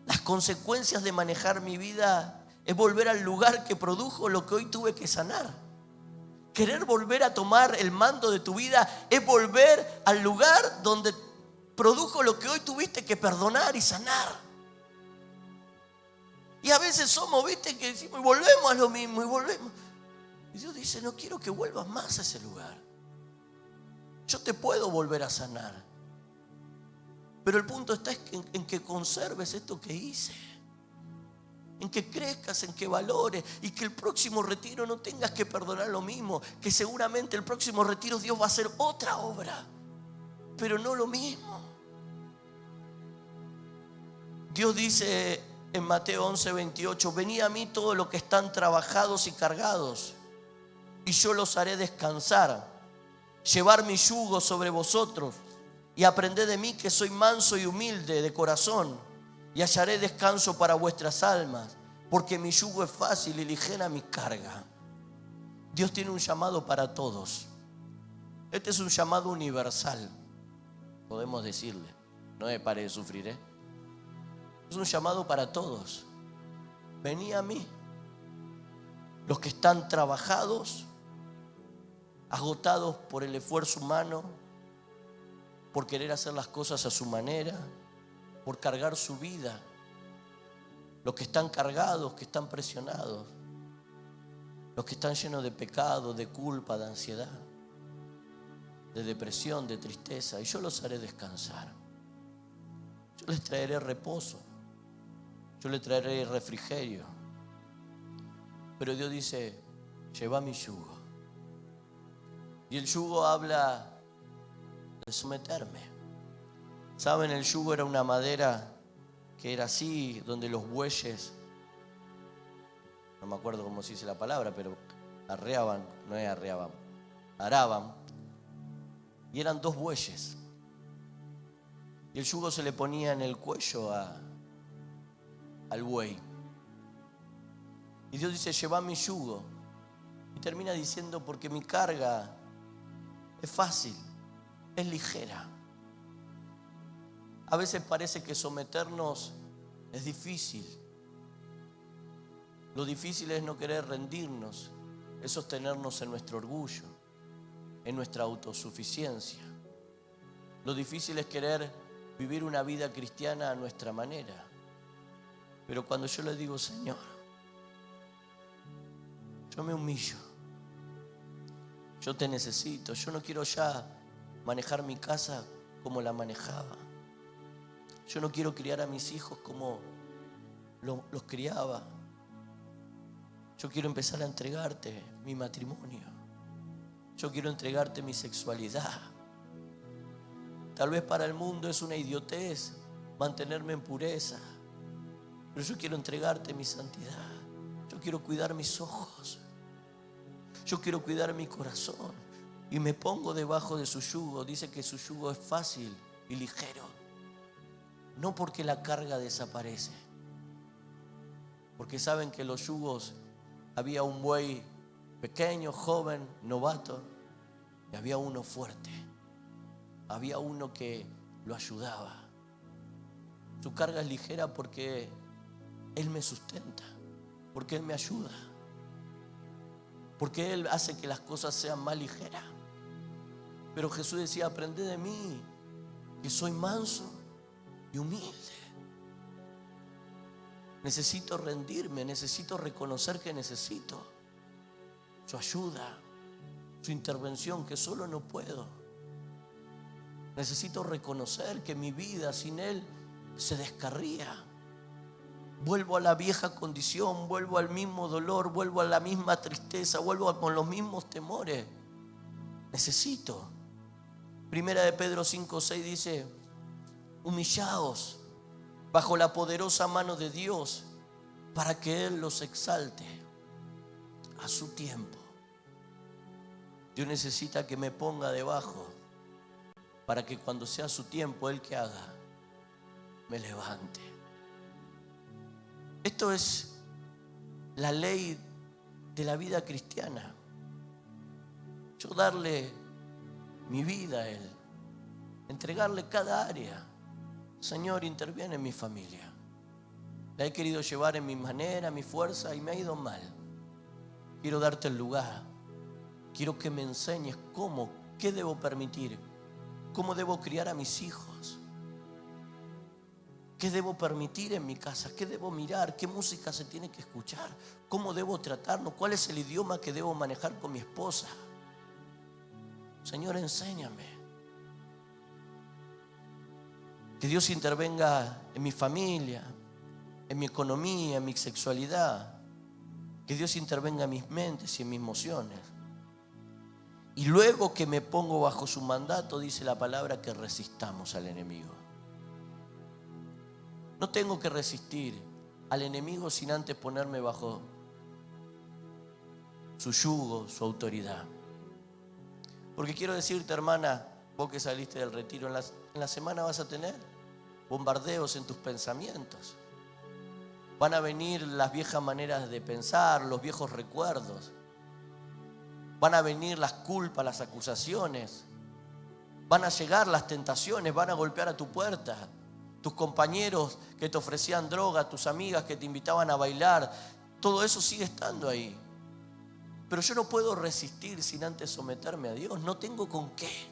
Las consecuencias de manejar mi vida es volver al lugar que produjo lo que hoy tuve que sanar. Querer volver a tomar el mando de tu vida es volver al lugar donde produjo lo que hoy tuviste que perdonar y sanar. Y a veces somos, viste, que decimos y volvemos a lo mismo y volvemos. Y Dios dice: no quiero que vuelvas más a ese lugar. Yo te puedo volver a sanar, pero el punto está en que conserves esto que hice, en que crezcas, en que valores, y que el próximo retiro no tengas que perdonar lo mismo, que seguramente el próximo retiro Dios va a hacer otra obra, pero no lo mismo. Dios dice en Mateo 11:28: venid a mí todos los que están trabajados y cargados, y yo los haré descansar. Llevar mi yugo sobre vosotros y aprended de mí, que soy manso y humilde de corazón, y hallaré descanso para vuestras almas, porque mi yugo es fácil y ligera mi carga. Dios tiene un llamado para todos. Este es un llamado universal, podemos decirle. No me pare de sufrir, Es un llamado para todos. Venid a mí, los que están trabajados, agotados por el esfuerzo humano, por querer hacer las cosas a su manera, por cargar su vida. Los que están cargados, que están presionados, los que están llenos de pecado, de culpa, de ansiedad, de depresión, de tristeza, y yo los haré descansar. Yo les traeré reposo, yo les traeré refrigerio. Pero Dios dice: lleva mi yugo. Y el yugo habla de someterme. ¿Saben? El yugo era una madera que era así, donde los bueyes, no me acuerdo cómo se dice la palabra, pero araban. Y eran dos bueyes. Y el yugo se le ponía en el cuello al buey. Y Dios dice: lleva mi yugo. Y termina diciendo: porque mi carga es fácil, es ligera. A veces parece que someternos es difícil. Lo difícil es no querer rendirnos, es sostenernos en nuestro orgullo, en nuestra autosuficiencia. Lo difícil es querer vivir una vida cristiana a nuestra manera. Pero cuando yo le digo: Señor, yo me humillo, yo te necesito, yo no quiero ya manejar mi casa como la manejaba. Yo no quiero criar a mis hijos como los criaba. Yo quiero empezar a entregarte mi matrimonio. Yo quiero entregarte mi sexualidad. Tal vez para el mundo es una idiotez mantenerme en pureza, pero yo quiero entregarte mi santidad. Yo quiero cuidar mis ojos. Yo quiero cuidar mi corazón. Y me pongo debajo de su yugo. Dice que su yugo es fácil y ligero. No porque la carga desaparece. Porque saben que los yugos, había un buey pequeño, joven, novato, y había uno fuerte. Había uno que lo ayudaba. Su carga es ligera porque Él me sustenta, porque Él me ayuda, porque Él hace que las cosas sean más ligeras. Pero Jesús decía: aprended de mí, que soy manso y humilde. Necesito rendirme, necesito reconocer que necesito su ayuda, su intervención, que solo no puedo. Necesito reconocer que mi vida sin Él se descarría. Vuelvo a la vieja condición, vuelvo al mismo dolor, vuelvo a la misma tristeza, vuelvo con los mismos temores. Necesito. Primera de Pedro 5:6 dice: humillaos bajo la poderosa mano de Dios para que Él los exalte a su tiempo. Dios necesita que me ponga debajo para que cuando sea su tiempo, Él que haga, me levante. Esto es la ley de la vida cristiana. Yo darle mi vida a Él, entregarle cada área. Señor, interviene en mi familia. La he querido llevar en mi manera, mi fuerza, y me ha ido mal. Quiero darte el lugar. Quiero que me enseñes cómo, qué debo permitir, cómo debo criar a mis hijos, qué debo permitir en mi casa, qué debo mirar, qué música se tiene que escuchar, cómo debo tratarnos, cuál es el idioma que debo manejar con mi esposa. Señor, enséñame. Que Dios intervenga en mi familia, en mi economía, en mi sexualidad. Que Dios intervenga en mis mentes y en mis emociones. Y luego que me pongo bajo su mandato, dice la palabra que resistamos al enemigo. No tengo que resistir al enemigo sin antes ponerme bajo su yugo, su autoridad. Porque quiero decirte, hermana, vos que saliste del retiro, en la semana vas a tener bombardeos en tus pensamientos. Van a venir las viejas maneras de pensar, los viejos recuerdos. Van a venir las culpas, las acusaciones. Van a llegar las tentaciones, van a golpear a tu puerta. Tus compañeros que te ofrecían droga, tus amigas que te invitaban a bailar, todo eso sigue estando ahí. Pero yo no puedo resistir sin antes someterme a Dios. No tengo con qué.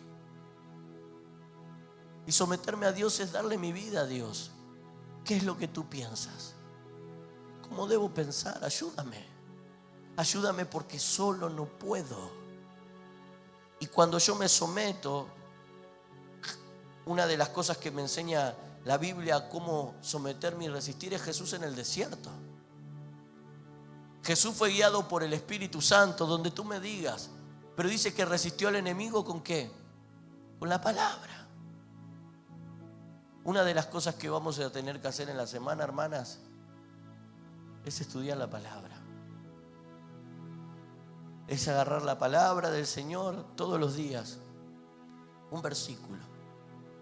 Y someterme a Dios es darle mi vida a Dios. ¿Qué es lo que tú piensas? ¿Cómo debo pensar? Ayúdame. Ayúdame porque solo no puedo. Y cuando yo me someto, una de las cosas que me enseña la Biblia a cómo someterme y resistir es Jesús en el desierto. Jesús fue guiado por el Espíritu Santo, donde tú me digas. Pero dice que resistió al enemigo ¿con qué? Con la palabra. Una de las cosas que vamos a tener que hacer en la semana, hermanas, es estudiar la palabra. Es agarrar la palabra del Señor todos los días. Un versículo.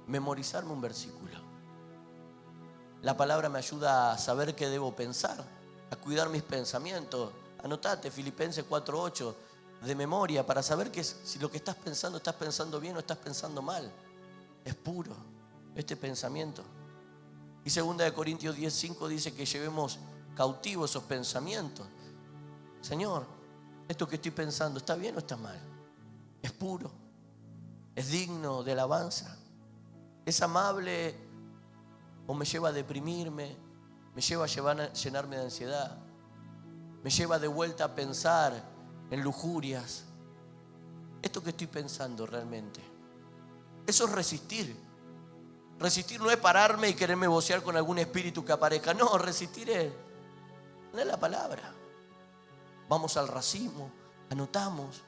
Memorizarme un versículo. La palabra me ayuda a saber qué debo pensar, a cuidar mis pensamientos. Anotate Filipenses 4:8 de memoria para saber que si lo que estás pensando bien o estás pensando mal. Es puro este pensamiento. Y 2 Corintios 10:5 dice que llevemos cautivos esos pensamientos. Señor, esto que estoy pensando, ¿está bien o está mal? ¿Es puro? ¿Es digno de alabanza? ¿Es amable o me lleva a deprimirme? ¿Me lleva a llenarme de ansiedad? ¿Me lleva de vuelta a pensar en lujurias? ¿Esto que estoy pensando realmente? Eso es resistir. Resistir no es pararme y quererme vocear con algún espíritu que aparezca. No, resistir es la palabra. Vamos al racimo, anotamos,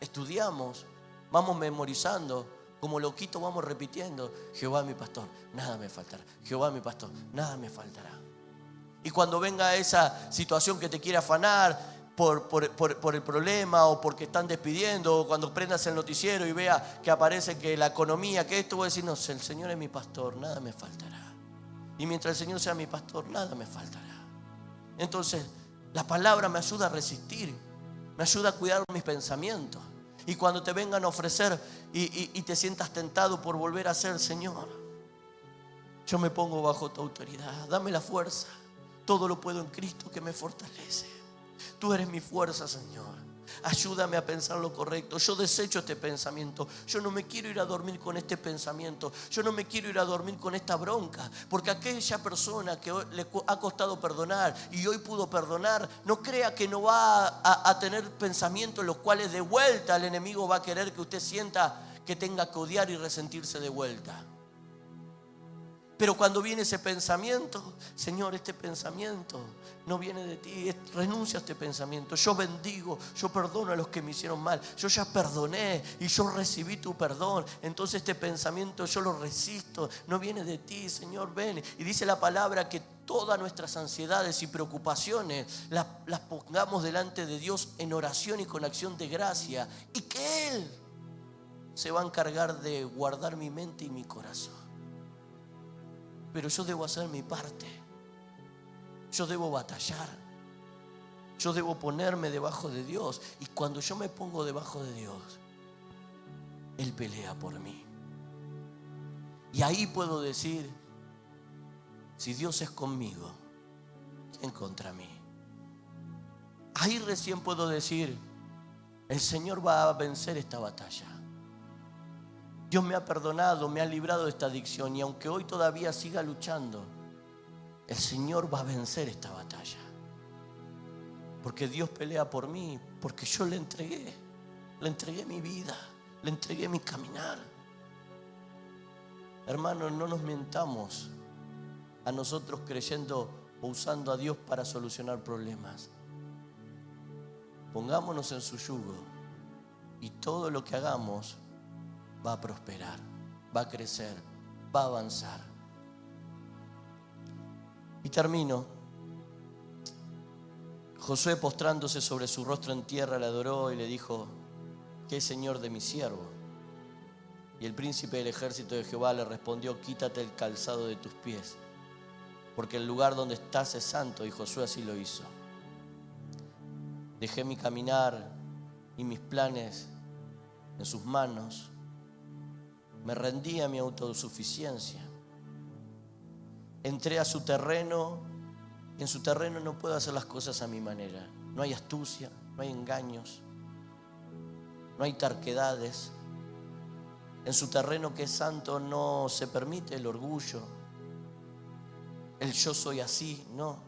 estudiamos, vamos memorizando. Como loquito vamos repitiendo: Jehová mi pastor, nada me faltará. Jehová mi pastor, nada me faltará. Y cuando venga esa situación que te quiere afanar por el problema o porque están despidiendo, o cuando prendas el noticiero y vea que aparece que la economía, que esto, voy a decir, no, el Señor es mi pastor, nada me faltará. Y mientras el Señor sea mi pastor, nada me faltará. Entonces, la palabra me ayuda a resistir, me ayuda a cuidar mis pensamientos. Y cuando te vengan a ofrecer y te sientas tentado por volver a ser, Señor, yo me pongo bajo tu autoridad, dame la fuerza. Todo lo puedo en Cristo que me fortalece. Tú eres mi fuerza, Señor. Ayúdame a pensar lo correcto. Yo desecho este pensamiento. Yo no me quiero ir a dormir con este pensamiento. Yo no me quiero ir a dormir con esta bronca. Porque aquella persona que hoy le ha costado perdonar y hoy pudo perdonar, no crea que no va a tener pensamientos en los cuales de vuelta el enemigo va a querer que usted sienta que tenga que odiar y resentirse de vuelta. Pero cuando viene ese pensamiento, Señor, este pensamiento no viene de ti, renuncia a este pensamiento. Yo bendigo, yo perdono a los que me hicieron mal. Yo ya perdoné y yo recibí tu perdón. Entonces este pensamiento yo lo resisto, no viene de ti, Señor, ven. Y dice la palabra que todas nuestras ansiedades y preocupaciones las pongamos delante de Dios en oración y con acción de gracia. Y que Él se va a encargar de guardar mi mente y mi corazón. Pero yo debo hacer mi parte. Yo debo batallar. Yo debo ponerme debajo de Dios. Y cuando yo me pongo debajo de Dios, Él pelea por mí. Y ahí puedo decir, si Dios es conmigo, ¿quién contra mí? Ahí recién puedo decir, el Señor va a vencer esta batalla. Dios me ha perdonado, me ha librado de esta adicción y aunque hoy todavía siga luchando, el Señor va a vencer esta batalla. Porque Dios pelea por mí, porque yo le entregué mi vida, le entregué mi caminar. Hermanos, no nos mentamos a nosotros creyendo o usando a Dios para solucionar problemas. Pongámonos en su yugo y todo lo que hagamos va a prosperar, va a crecer, va a avanzar. Y termino. Josué, postrándose sobre su rostro en tierra, le adoró y le dijo: ¿qué es Señor de mi siervo? Y el príncipe del ejército de Jehová le respondió: quítate el calzado de tus pies, porque el lugar donde estás es santo. Y Josué así lo hizo. Dejé mi caminar y mis planes en sus manos. Me rendí a mi autosuficiencia. Entré a su terreno. En su terreno no puedo hacer las cosas a mi manera. No hay astucia, no hay engaños, no hay terquedades. En su terreno que es santo no se permite el orgullo, el yo soy así, no.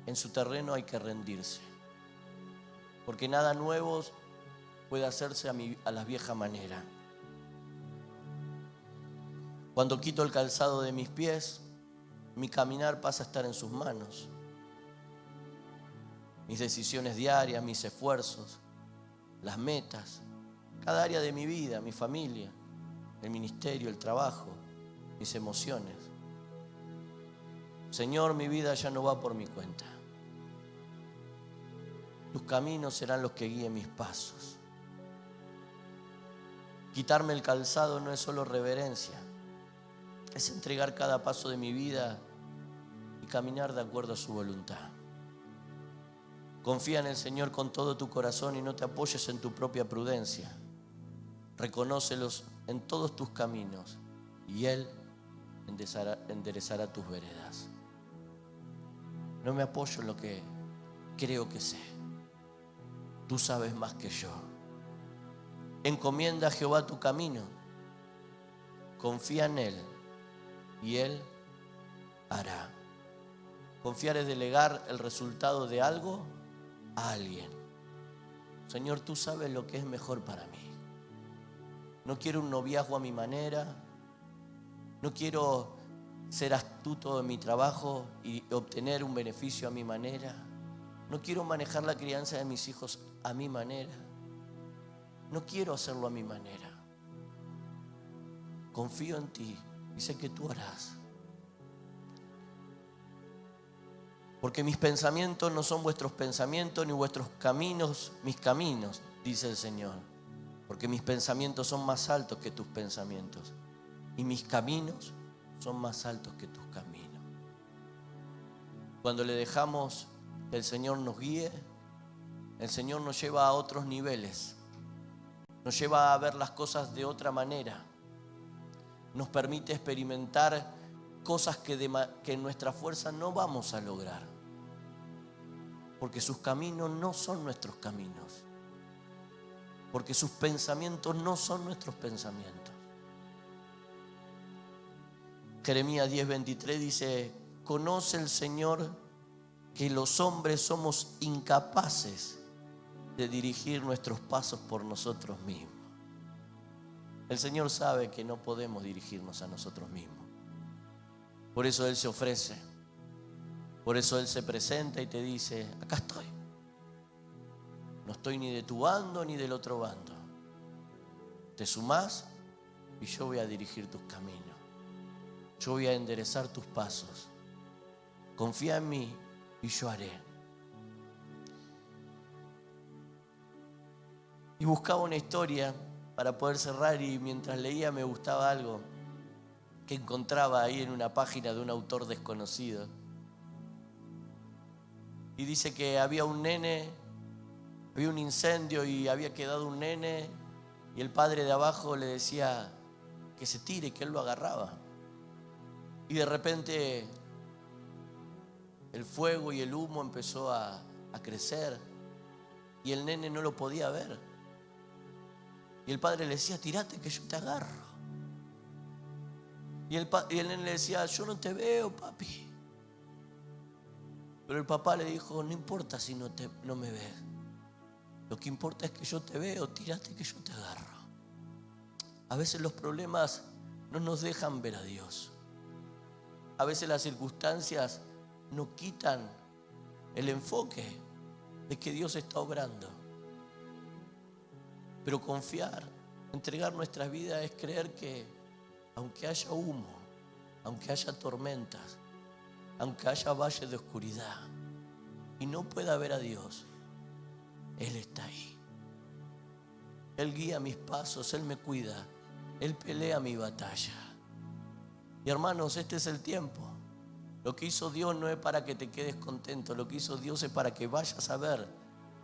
En su terreno hay que rendirse. Porque nada nuevo puede hacerse a la vieja manera. Cuando quito el calzado de mis pies, mi caminar pasa a estar en sus manos. Mis decisiones diarias, mis esfuerzos, las metas, cada área de mi vida, mi familia, el ministerio, el trabajo, mis emociones. Señor, mi vida ya no va por mi cuenta. Tus caminos serán los que guíen mis pasos. Quitarme el calzado no es solo reverencia, es entregar cada paso de mi vida y caminar de acuerdo a su voluntad. Confía en el Señor con todo tu corazón y no te apoyes en tu propia prudencia. Reconócelos en todos tus caminos y Él enderezará tus veredas. No me apoyo en lo que creo que sé. Tú sabes más que yo. Encomienda a Jehová tu camino. Confía en Él y Él hará. Confiar es delegar el resultado de algo a alguien. Señor, tú sabes lo que es mejor para mí. No quiero un noviazgo a mi manera. No quiero ser astuto en mi trabajo y obtener un beneficio a mi manera. No quiero manejar la crianza de mis hijos a mi manera. No quiero hacerlo a mi manera. Confío en ti y sé que tú harás. Porque mis pensamientos no son vuestros pensamientos, ni vuestros caminos mis caminos, dice el Señor. Porque mis pensamientos son más altos que tus pensamientos, y mis caminos son más altos que tus caminos. Cuando le dejamos que el Señor nos guíe, el Señor nos lleva a otros niveles, nos lleva a ver las cosas de otra manera, nos permite experimentar cosas que en nuestra fuerza no vamos a lograr, porque sus caminos no son nuestros caminos, porque sus pensamientos no son nuestros pensamientos. Jeremías 10:23 dice: conoce el Señor que los hombres somos incapaces de dirigir nuestros pasos por nosotros mismos. El Señor sabe que no podemos dirigirnos a nosotros mismos. Por eso Él se ofrece. Por eso Él se presenta y te dice: acá estoy. No estoy ni de tu bando ni del otro bando. Te sumás y yo voy a dirigir tus caminos. Yo voy a enderezar tus pasos. Confía en mí y yo haré. Y buscaba una historia para poder cerrar, y mientras leía me gustaba algo que encontraba ahí en una página de un autor desconocido. Y dice que había un nene, había un incendio y había quedado un nene, y el padre de abajo le decía que se tire, que él lo agarraba. Y de repente el fuego y el humo empezó a crecer y el nene no lo podía ver. Y el padre le decía: tirate que yo te agarro. Y el nene le decía: yo no te veo, papi. Pero el papá le dijo: no importa si no me ves. Lo que importa es que yo te veo, tirate que yo te agarro. A veces los problemas no nos dejan ver a Dios. A veces las circunstancias nos quitan el enfoque de que Dios está obrando. Pero confiar, entregar nuestra vida, es creer que aunque haya humo, aunque haya tormentas, aunque haya valles de oscuridad y no pueda ver a Dios, Él está ahí. Él guía mis pasos, Él me cuida, Él pelea mi batalla. Y hermanos, este es el tiempo. Lo que hizo Dios no es para que te quedes contento. Lo que hizo Dios es para que vayas a ver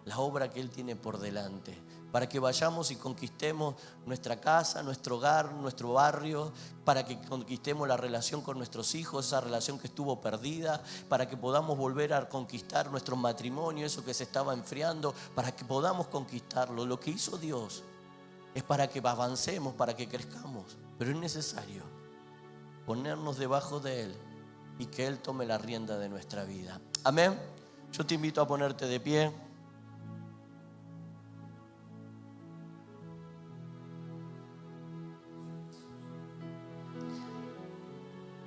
la obra que Él tiene por delante. Para que vayamos y conquistemos nuestra casa, nuestro hogar, nuestro barrio. Para que conquistemos la relación con nuestros hijos, esa relación que estuvo perdida. Para que podamos volver a conquistar nuestro matrimonio, eso que se estaba enfriando. Para que podamos conquistarlo. Lo que hizo Dios es para que avancemos, para que crezcamos. Pero es necesario ponernos debajo de Él y que Él tome la rienda de nuestra vida. Amén. Yo te invito a ponerte de pie.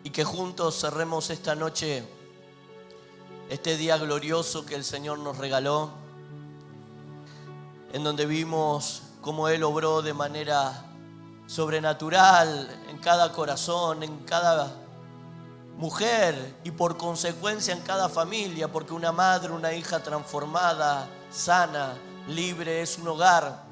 Y que juntos cerremos esta noche, este día glorioso que el Señor nos regaló, en donde vimos cómo Él obró de manera sobrenatural en cada corazón, en cada mujer y por consecuencia en cada familia, porque una madre, una hija transformada, sana, libre, es un hogar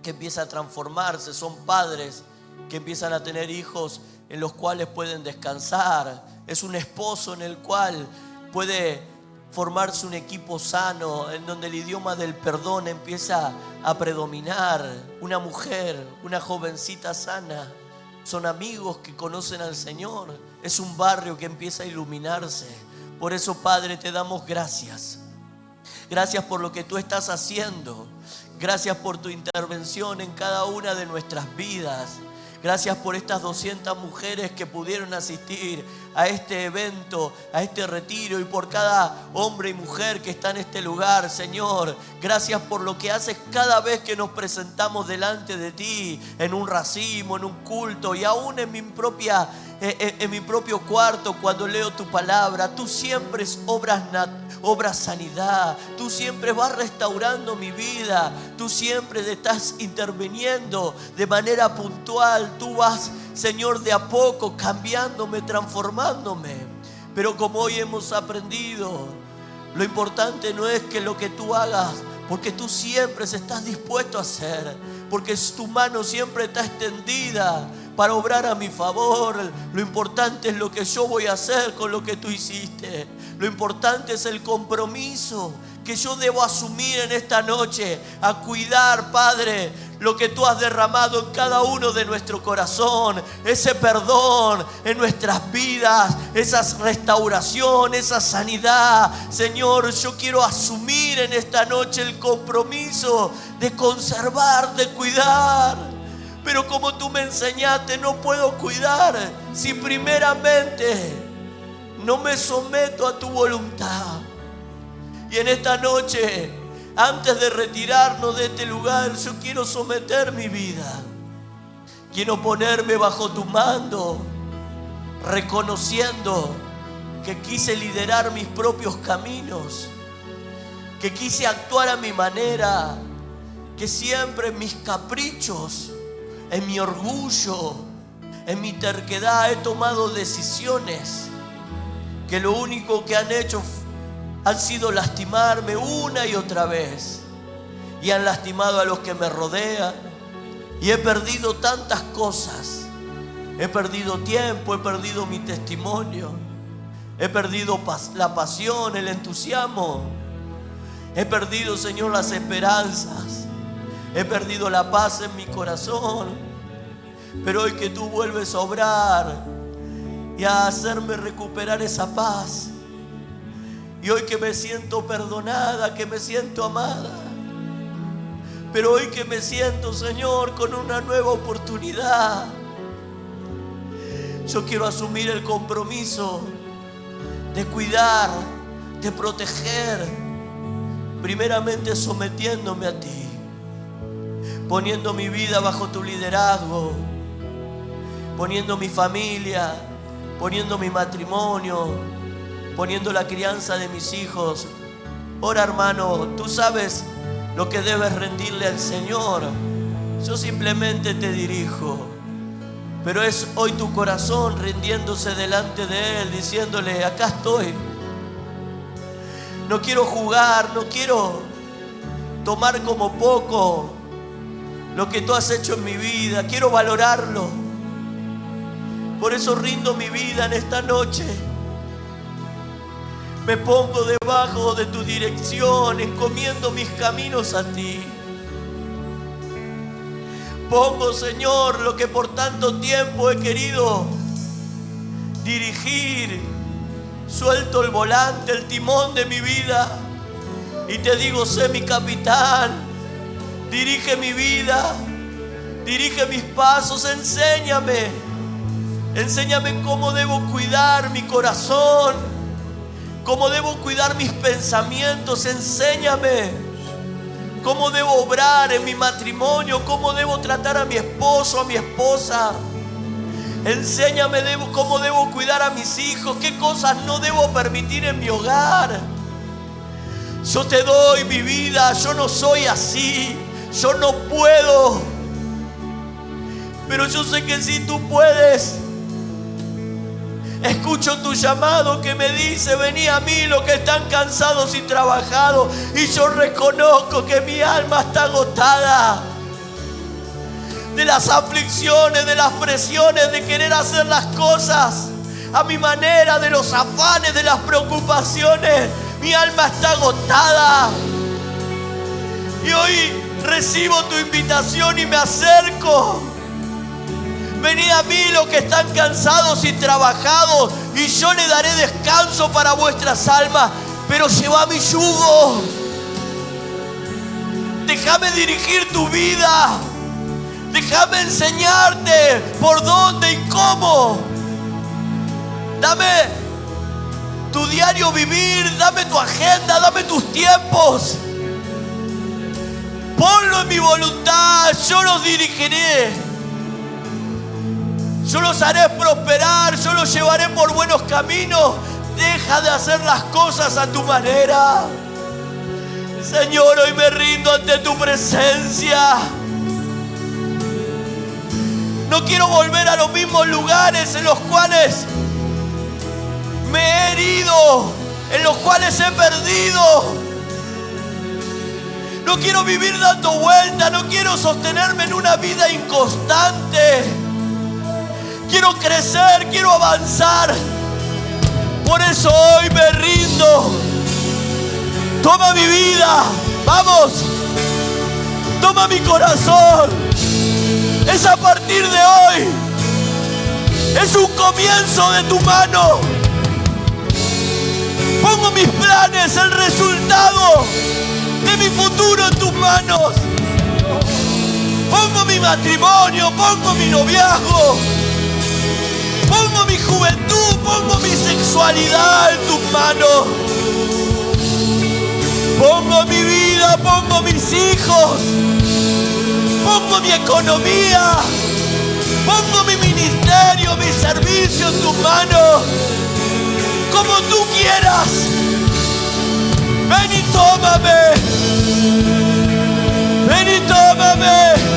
que empieza a transformarse. Son padres que empiezan a tener hijos en los cuales pueden descansar. Es un esposo en el cual puede formarse un equipo sano, en donde el idioma del perdón empieza a predominar. Una mujer, una jovencita sana, son amigos que conocen al Señor. Es un barrio que empieza a iluminarse. Por eso, Padre, te damos gracias. Gracias por lo que tú estás haciendo. Gracias por tu intervención en cada una de nuestras vidas. Gracias por estas 200 mujeres que pudieron asistir a este evento, a este retiro, y por cada hombre y mujer que está en este lugar, Señor. Gracias por lo que haces cada vez que nos presentamos delante de ti, en un racimo, en un culto, y aún en mi propio cuarto cuando leo tu palabra. Tú siempre obras sanidad. Tú siempre vas restaurando mi vida. Tú siempre estás interviniendo de manera puntual. Tú vas, Señor, de a poco cambiándome, transformándome. Pero como hoy hemos aprendido, Lo importante no es que lo que tú hagas, porque tú siempre estás dispuesto a hacer, porque tu mano siempre está extendida para obrar a mi favor. Lo importante es lo que yo voy a hacer con lo que tú hiciste. Lo importante es el compromiso que yo debo asumir en esta noche, a cuidar, Padre, lo que tú has derramado en cada uno de nuestro corazón, ese perdón en nuestras vidas, esa restauración, esa sanidad. Señor, yo quiero asumir en esta noche el compromiso de conservar, de cuidar. Pero como tú me enseñaste, no puedo cuidar si primeramente no me someto a tu voluntad. Y en esta noche, antes de retirarnos de este lugar, yo quiero someter mi vida. Quiero ponerme bajo tu mando, reconociendo que quise liderar mis propios caminos, que quise actuar a mi manera, que siempre en mis caprichos, en mi orgullo, en mi terquedad he tomado decisiones que lo único que han hecho han sido lastimarme una y otra vez, y han lastimado a los que me rodean, y he perdido tantas cosas. He perdido tiempo, he perdido mi testimonio, he perdido la pasión, el entusiasmo, he perdido, Señor, las esperanzas, he perdido la paz en mi corazón. Pero hoy que tú vuelves a obrar y a hacerme recuperar esa paz, y hoy que me siento perdonada, que me siento amada, pero hoy que me siento, Señor, con una nueva oportunidad, yo quiero asumir el compromiso de cuidar, de proteger, primeramente sometiéndome a ti, poniendo mi vida bajo tu liderazgo, poniendo mi familia, poniendo mi matrimonio, poniendo la crianza de mis hijos. Ora, hermano, tú sabes lo que debes rendirle al Señor. Yo simplemente te dirijo. Pero es hoy tu corazón rindiéndose delante de Él, diciéndole: acá estoy. No quiero jugar, no quiero tomar como poco lo que tú has hecho en mi vida. Quiero valorarlo. Por eso rindo mi vida en esta noche. Me pongo debajo de tu dirección, encomiendo mis caminos a ti. Pongo, Señor, lo que por tanto tiempo he querido dirigir. Suelto el volante, el timón de mi vida, y te digo: sé mi capitán, dirige mi vida, dirige mis pasos, enséñame cómo debo cuidar mi corazón, cómo debo cuidar mis pensamientos. Enséñame cómo debo obrar en mi matrimonio, cómo debo tratar a mi esposo, a mi esposa. Enséñame cómo debo cuidar a mis hijos, qué cosas no debo permitir en mi hogar. Yo te doy mi vida, yo no soy así, yo no puedo, pero yo sé que si tú puedes. Escucho tu llamado que me dice: vení a mí los que están cansados y trabajados. Y yo reconozco que mi alma está agotada de las aflicciones, de las presiones, de querer hacer las cosas a mi manera, de los afanes, de las preocupaciones. Mi alma está agotada. Y hoy recibo tu invitación y me acerco. Venid a mí los que están cansados y trabajados, y yo le daré descanso para vuestras almas. Pero lleva mi yugo. Déjame dirigir tu vida. Déjame enseñarte por dónde y cómo. Dame tu diario vivir, dame tu agenda, dame tus tiempos. Ponlo en mi voluntad, yo los dirigiré. Yo los haré prosperar, yo los llevaré por buenos caminos. Deja de hacer las cosas a tu manera. Señor, hoy me rindo ante tu presencia. No quiero volver a los mismos lugares en los cuales me he herido, en los cuales he perdido. No quiero vivir dando vueltas, no quiero sostenerme en una vida inconstante. Quiero crecer, quiero avanzar. Por eso hoy me rindo. Toma mi vida, vamos. Toma mi corazón. Es a partir de hoy. Es un comienzo de tu mano. Pongo mis planes, el resultado de mi futuro en tus manos. Pongo mi matrimonio, pongo mi noviazgo, pongo mi juventud, pongo mi sexualidad en tus manos. Pongo mi vida, pongo mis hijos, pongo mi economía, pongo mi ministerio, mi servicio en tus manos. Como tú quieras. Ven y tómame. Ven y tómame.